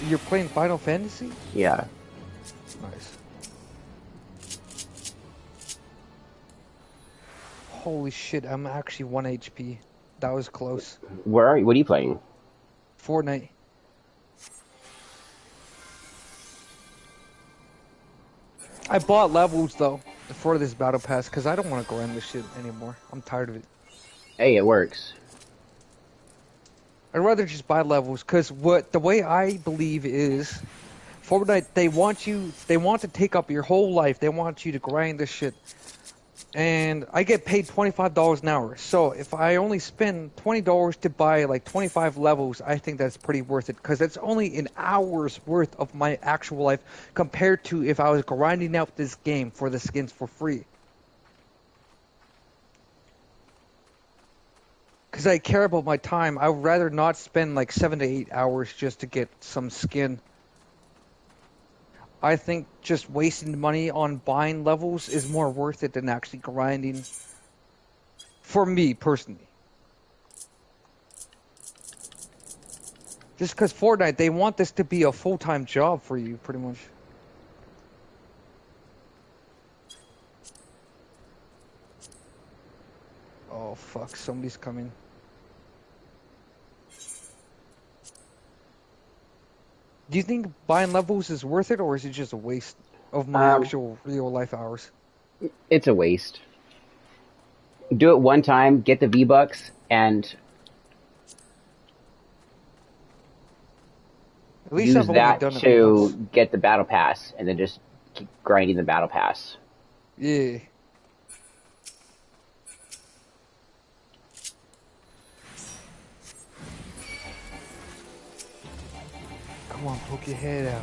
You're playing Final Fantasy? Yeah. Nice. Holy shit, I'm actually 1 HP. That was close. Where are you? What are you playing? Fortnite. I bought levels though for this battle pass because I don't want to grind this shit anymore. I'm tired of it. Hey, it works. I'd rather just buy levels because the way I believe is Fortnite, they want to take up your whole life. They want you to grind this shit. And I get paid $25 an hour. So if I only spend $20 to buy like 25 levels, I think that's pretty worth it. Because that's only an hour's worth of my actual life compared to if I was grinding out this game for the skins for free. Because I care about my time. I would rather not spend like 7 to 8 hours just to get some skin. I think just wasting money on buying levels is more worth it than actually grinding. For me, personally. Just because Fortnite, they want this to be a full-time job for you, pretty much. Oh, fuck. Somebody's coming. Do you think buying levels is worth it, or is it just a waste of my actual real-life hours? It's a waste. Do it one time, get the V-Bucks, and at least use that to get the Battle Pass, and then just keep grinding the Battle Pass. Yeah. Come on, poke your head out.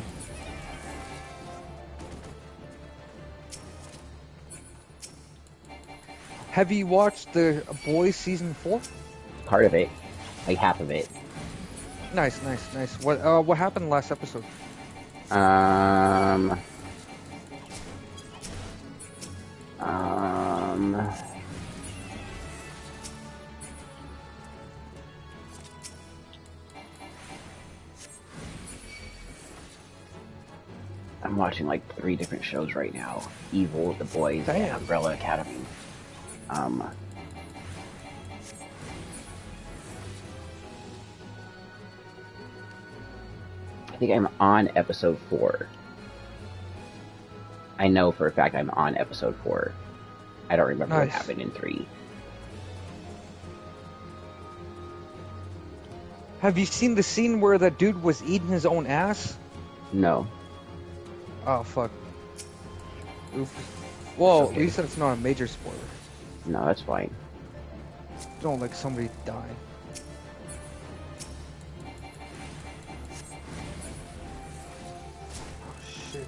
Have you watched The Boys season 4? Part of it, like half of it. Nice, nice, nice. What happened last episode? Um, I'm watching like 3 different shows right now. Evil, The Boys, and Damn. Umbrella Academy. I think I'm on episode 4. I know for a fact I'm on episode 4. I don't remember what Nice. happened in 3. Have you seen the scene where that dude was eating his own ass? No. Oh, fuck. Oops. Well, Okay. at least that's not a major spoiler. No, that's fine. Don't like somebody die. Oh, shit.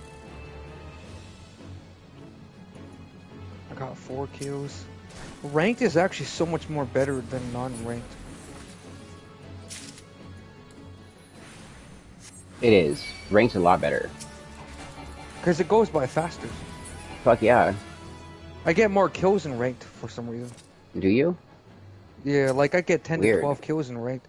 I got 4 kills. Ranked is actually so much more better than non-ranked. It is. Ranked's a lot better. Because it goes by faster. Fuck yeah. I get more kills in ranked for some reason. Do you? Yeah, like I get 10 Weird. to 12 kills in ranked.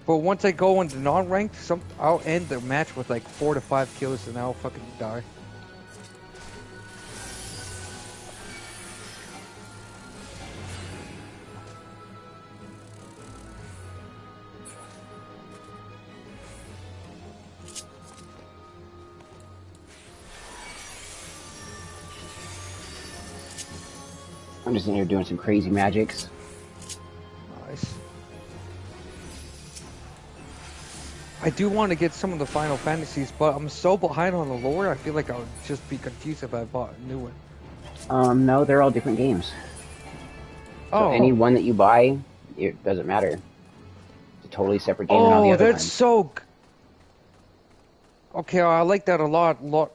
But once I go into non-ranked, I'll end the match with like 4 to 5 kills and I'll fucking die. I'm just in here doing some crazy magics. Nice. I do want to get some of the Final Fantasies, but I'm so behind on the lore, I feel like I would just be confused if I bought a new one. No, they're all different games. Oh, So any one that you buy, it doesn't matter. It's a totally separate game than all the oh, other that's ones. so... Okay, I like that a lot. Most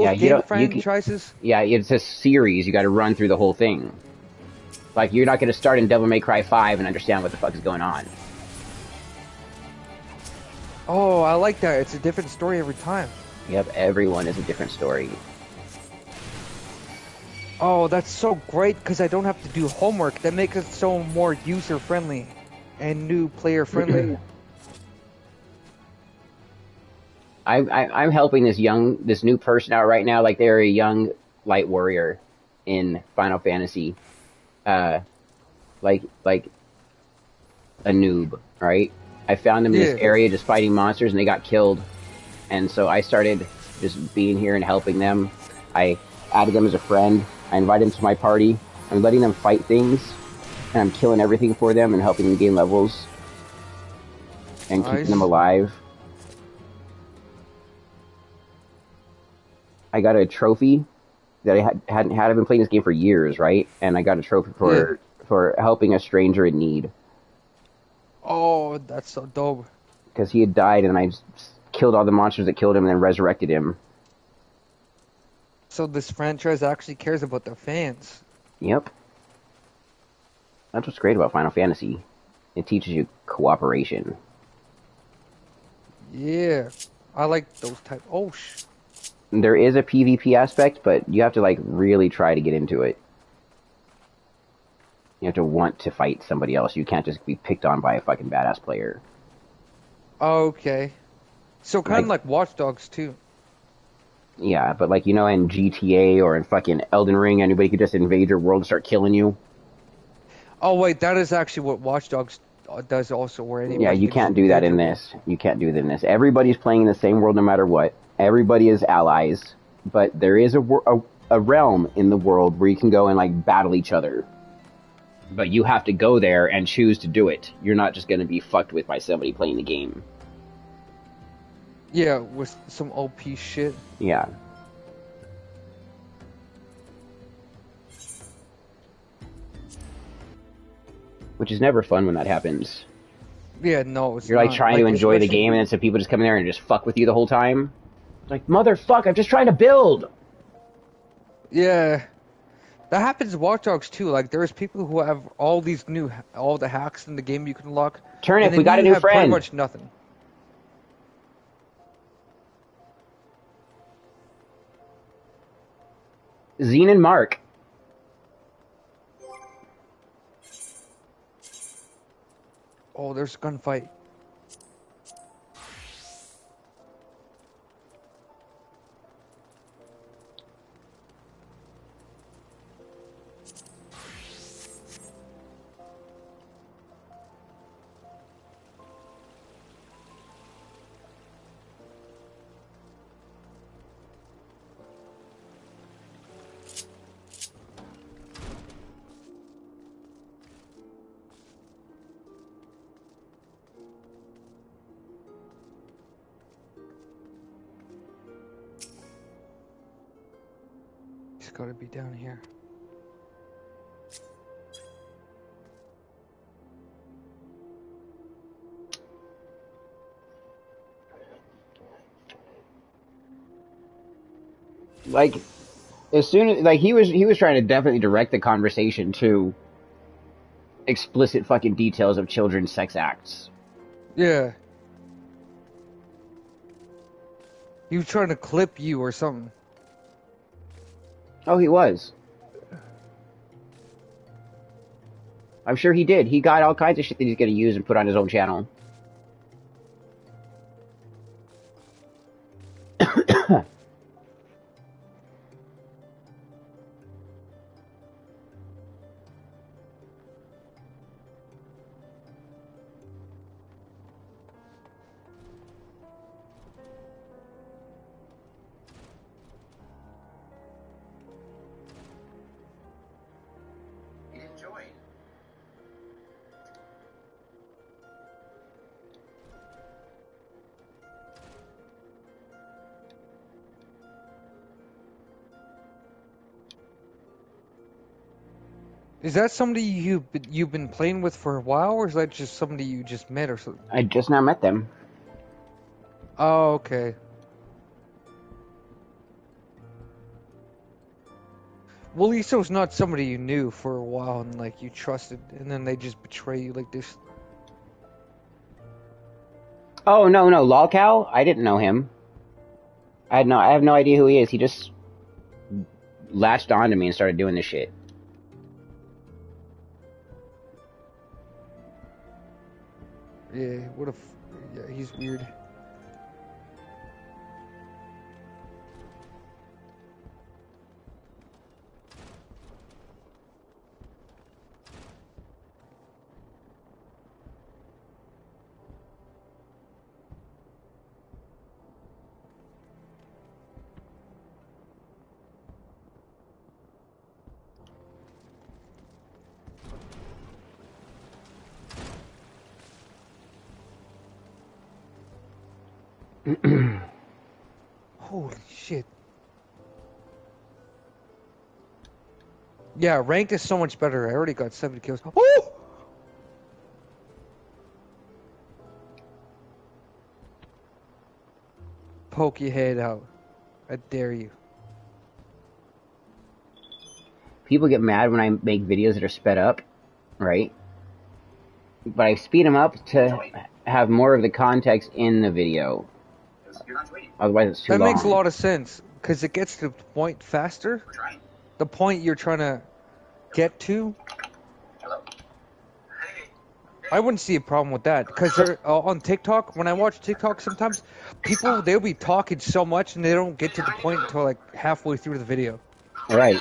Yeah, you game don't- you can- franchises... Yeah, it's a series. You got to run through the whole thing. Like, you're not going to start in Devil May Cry 5 and understand what the fuck is going on. Oh, I like that. It's a different story every time. Yep, everyone is a different story. Oh, that's so great because I don't have to do homework. That makes it so more user-friendly and new player-friendly. I'm helping this new person out right now. Like, they're a young light warrior in Final Fantasy. Like a noob, right? I found them in this Yeah. area just fighting monsters and they got killed. And so I started just being here and helping them. I added them as a friend. I invited them to my party. I'm letting them fight things. And I'm killing everything for them and helping them gain levels. And keeping Nice. them alive. I got a trophy that I hadn't had. I've been playing this game for years, right? And I got a trophy for helping a stranger in need. Oh, that's so dope. Because he had died and I just killed all the monsters that killed him and then resurrected him. So this franchise actually cares about their fans. Yep. That's what's great about Final Fantasy. It teaches you cooperation. Yeah, I like those type. Oh, There is a PvP aspect, but you have to like really try to get into it. You have to want to fight somebody else. You can't just be picked on by a fucking badass player. okay. So kind of like Watch Dogs too. Yeah, but like, you know, in GTA or in fucking Elden Ring, anybody could just invade your world and start killing you. Oh wait, that is actually what Watch Dogs does also. Where anybody Yeah, you can can't just do that invade in your this. You can't do that in this. Everybody's playing in the same world no matter what. Everybody is allies, but there is a realm in the world where you can go and like battle each other. But you have to go there and choose to do it. You're not just going to be fucked with by somebody playing the game. Yeah, with some OP shit. Yeah. Which is never fun when that happens. Yeah, no, it's You're like not. trying to enjoy the especially- game and then some people just come in there and just fuck with you the whole time. It's like, motherfucker, I'm just trying to build! Yeah. That happens in Watch Dogs too. Like there's people who have all the hacks in the game you can unlock. Turnip, and then we got a you new have pretty friend. much nothing. Zine and Mark. Oh, there's a gunfight. He's got to be down here. Like, as soon as like he was trying to definitely direct the conversation to explicit fucking details of children's sex acts. Yeah. He was trying to clip you or something. Oh, he was. I'm sure he did. He got all kinds of shit that he's gonna use and put on his own channel. Is that somebody you've been playing with for a while, or is that just somebody you just met or something? I just now met them. Oh, okay. Well, at least it was not somebody you knew for a while and like you trusted, and then they just betray you like this. Oh no, Lolcow? I didn't know him. I have no idea who he is. He just latched onto me and started doing this shit. Yeah, yeah, he's weird. Holy shit. Yeah, rank is so much better. I already got 7 kills. Oh! Poke your head out. I dare you. People get mad when I make videos that are sped up, right? But I speed them up to have more of the context in the video. Otherwise, it's too long. That makes a lot of sense, because it gets to the point faster. The point you're trying to get to. I wouldn't see a problem with that, because on TikTok, when I watch TikTok sometimes, people, they'll be talking so much and they don't get to the point until like halfway through the video. Right.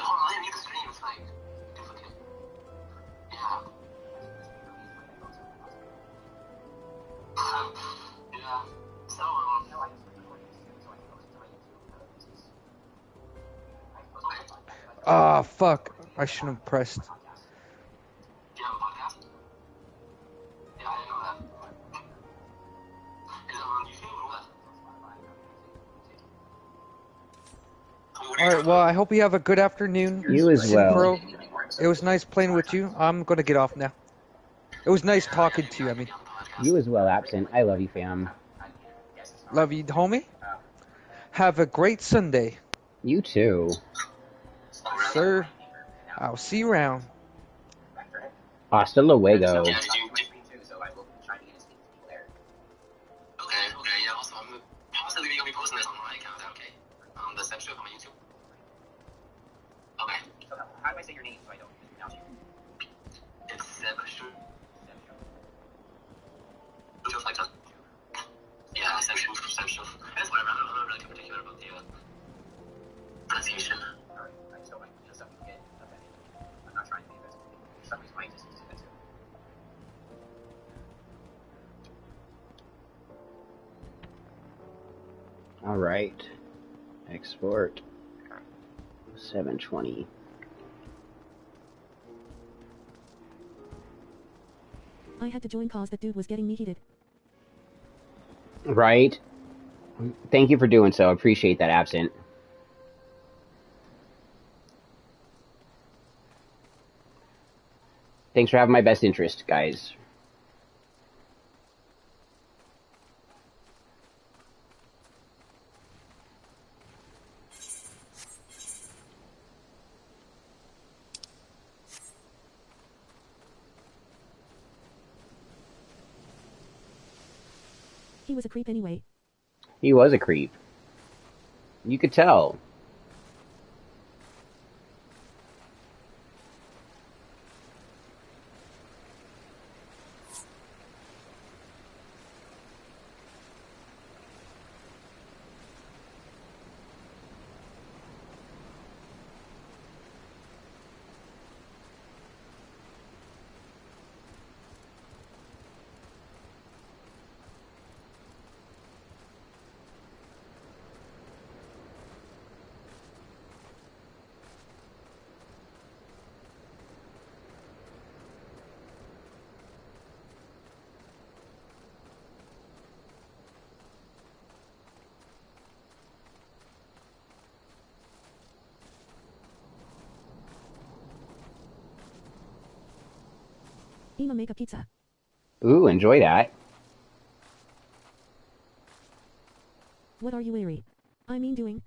Ah, fuck. I shouldn't have pressed. Alright, well, I hope you have a good afternoon. You as well. Bro. It was nice playing with you. I'm gonna get off now. It was nice talking to you, I mean. You as well, Absent. I love you, fam. Love you, homie. Have a great Sunday. You too. Sir. I'll see you around. Hasta luego. Yeah, did you? Okay, okay, yeah. Also, I'm possibly gonna be posting this on my account. Is that okay? The Sebchoof on my YouTube. Okay. So how do I say your name so I don't mispronounce you? It's Sebchoof. Sebchoof, like that. Yeah, Sebchoof, Sebchoof. It's whatever. I'm not really too particular about the pronunciation. Alright, I just don't like, some people get offended. I'm not trying to be offensive. For some reason, mine just is offensive. All right. Export. 720. I had to join cause that dude was getting me heated. Right. Thank you for doing so. I appreciate that, Absent. Thanks for having my best interest, guys. He was a creep anyway. He was a creep. You could tell. Ima make a pizza. Ooh, enjoy that. What are you weary? I mean doing?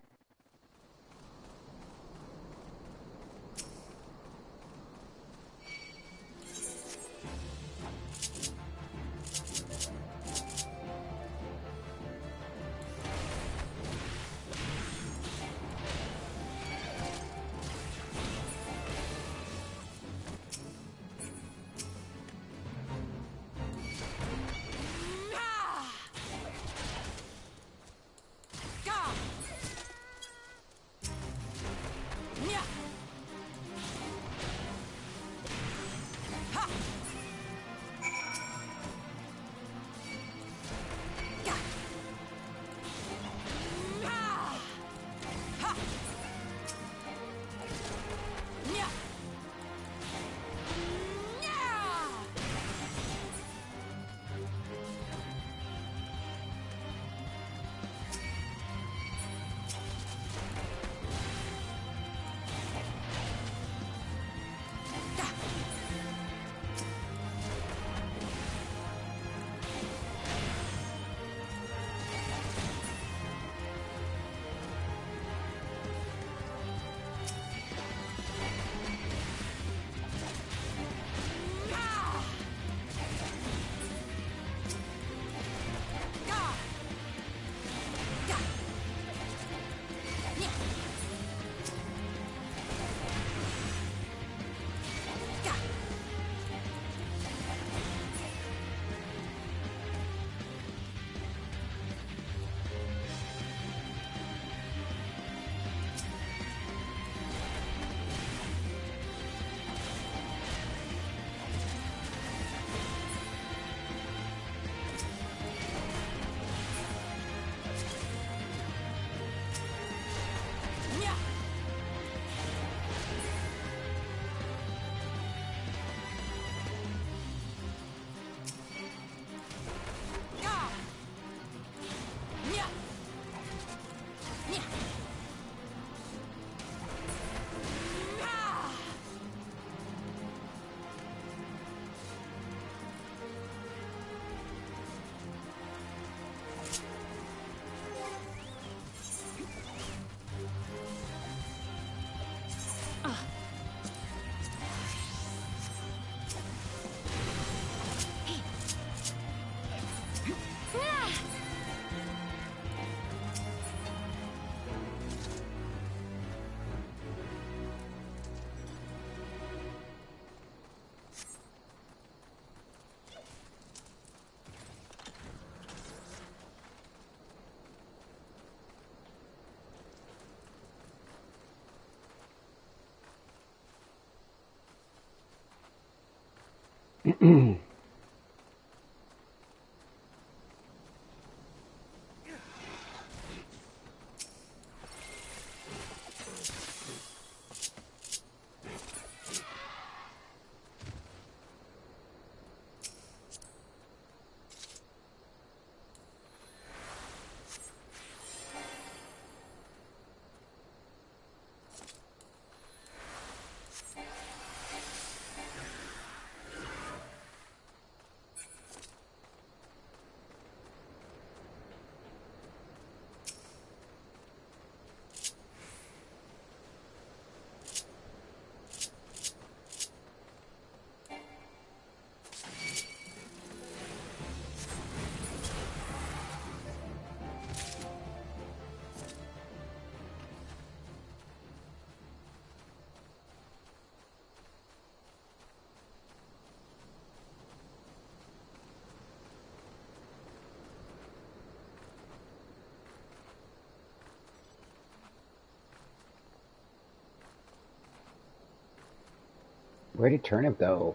Where did Turnip go?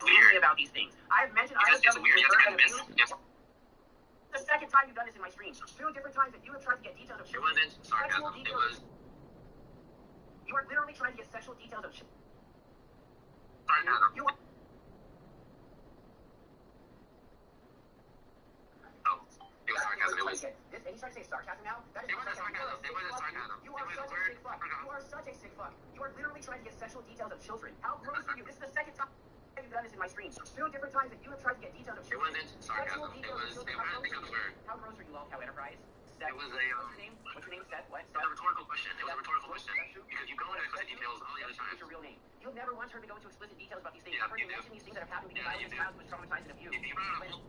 Weird about these things. I've mentioned I was weird. The second time you've done this in my streams. 2 different times that you have tried to get details of children. It wasn't sarcasm. It was. You are literally trying to get sexual details of children. Sarcasm. You are. Oh, it was sarcasm. It was. This, and he's trying to say sarcasm now? That is sarcasm. It wasn't sarcasm. You are such a sick fuck. You are such a sick fuck. You are literally trying to get sexual details of children. How gross are you? This is the second time you've done this in my streams. 2 different times that you have tried to get details of children. It wasn't sarcasm. It was. I don't think it was weird. How gross are you, Lolcow Enterprise? It was a. What's your name? What's your name, Seth? What? It was a rhetorical question. It was a rhetorical question. Because you go into explicit details all the other times. What's your real name? You've never once heard me go into explicit details about these things. I've heard you mention these things that have happened because I was a child who was traumatized and abused. You brought it up.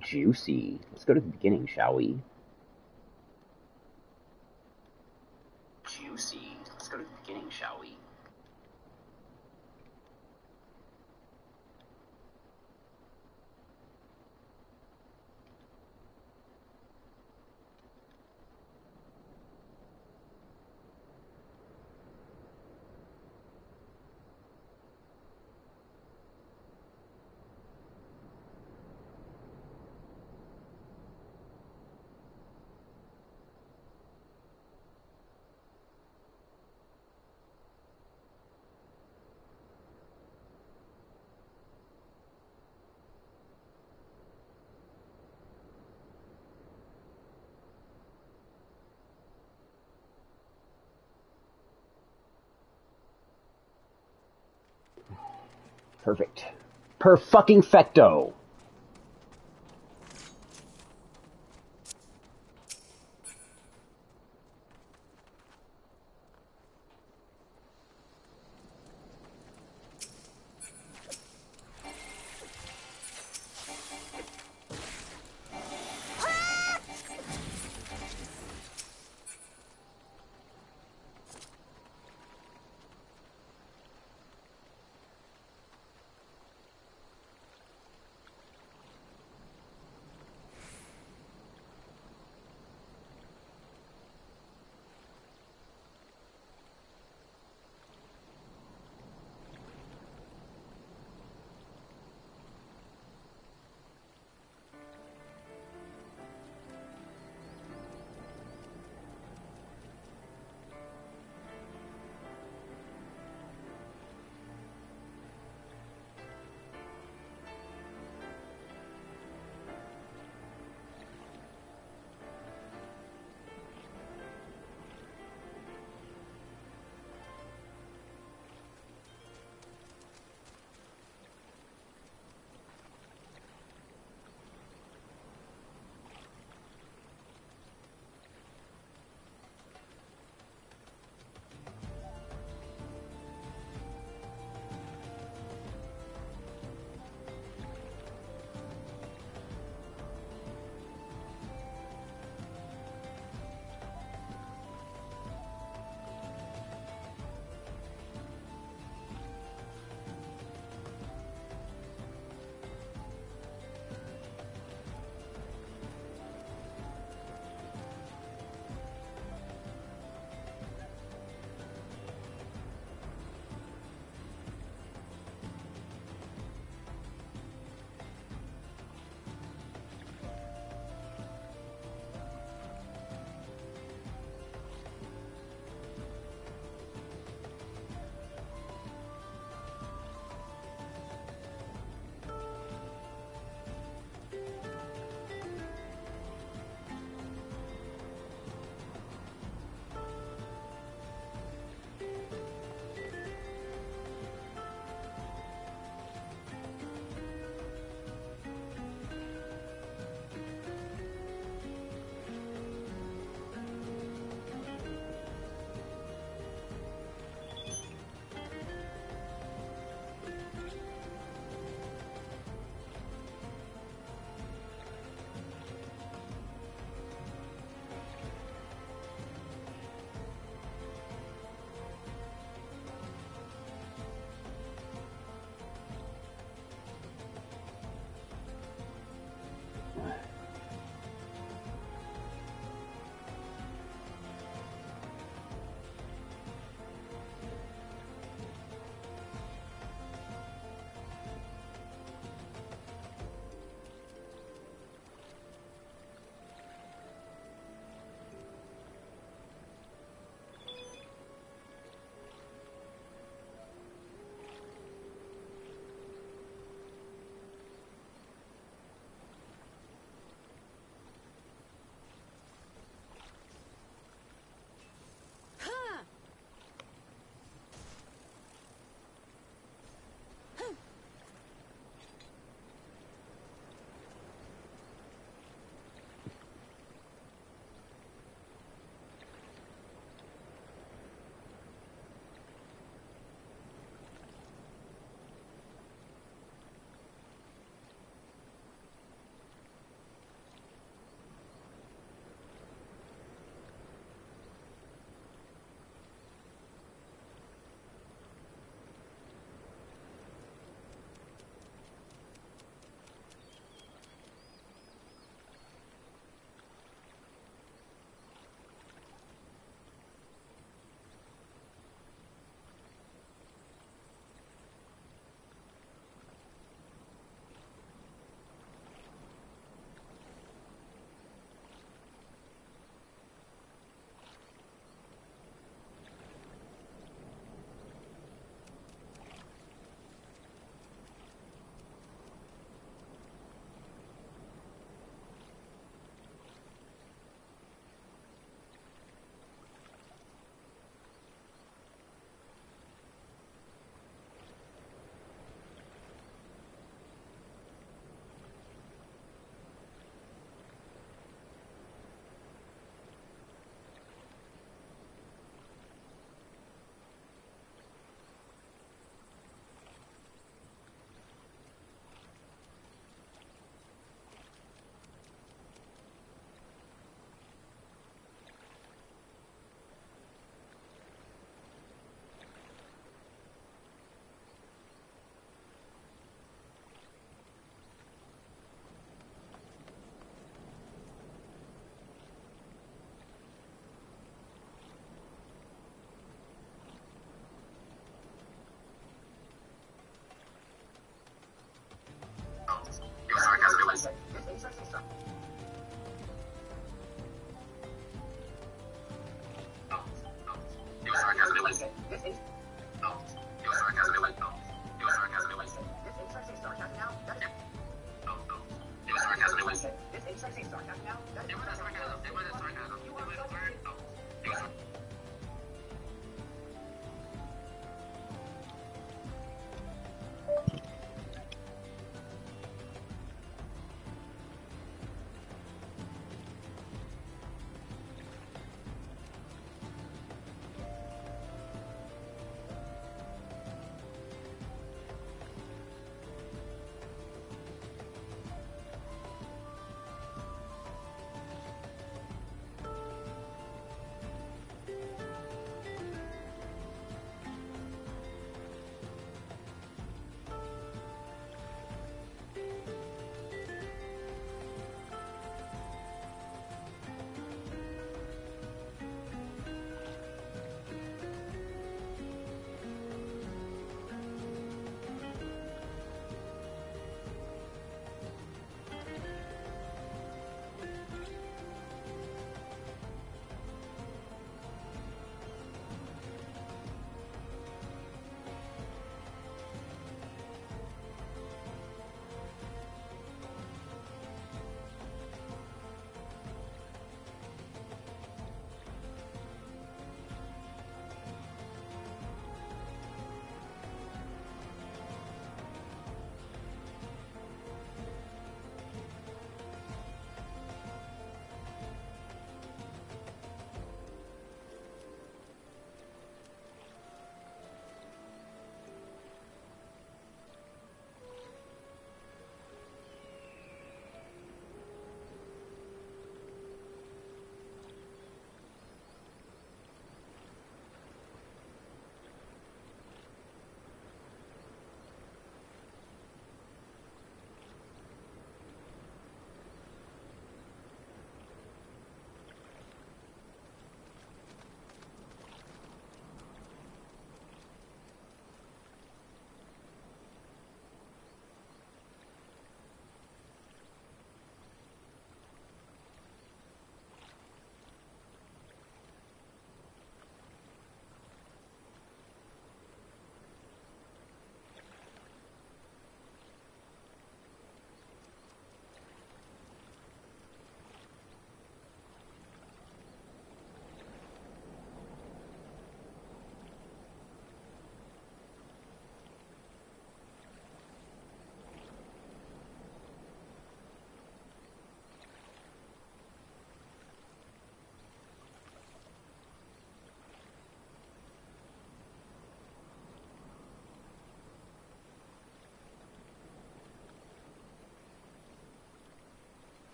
Juicy. Let's go to the beginning, shall we? Juicy. Let's go to the beginning, shall we? Perfect. Per fucking fecto.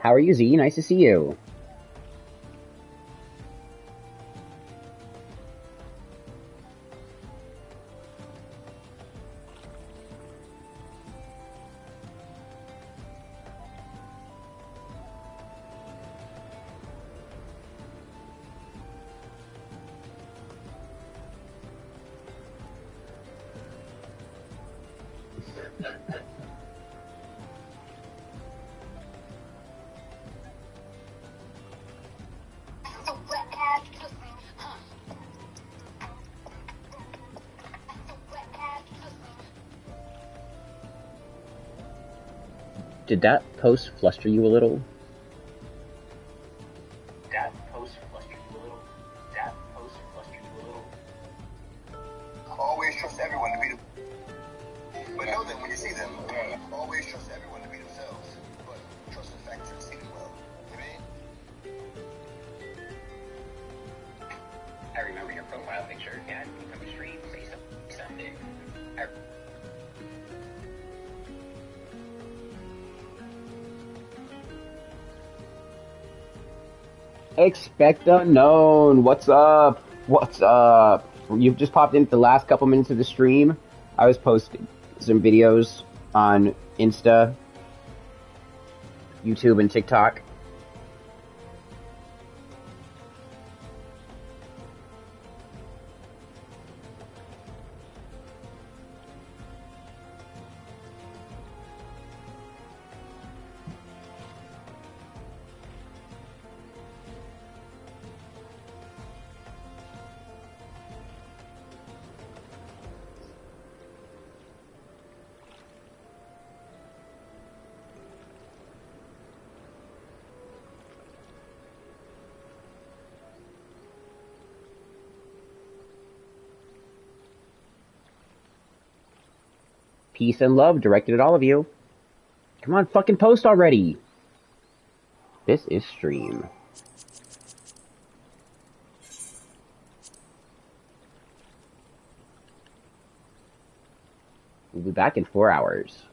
How are you, Z? Nice to see you. Did that post fluster you a little? That post flustered you a little. That post flustered you a little. Always trust everyone to be the... But know them when you see them. Always trust everyone to be themselves. But trust the fact that you see them well. You mean? I remember your profile picture. Yeah, from the street. Say something. Expect unknown. What's up? What's up? You've just popped in the last couple minutes of the stream. I was posting some videos on Insta, YouTube, and TikTok. Peace and love directed at all of you. Come on, fucking post already. This is stream. We'll be back in 4 hours.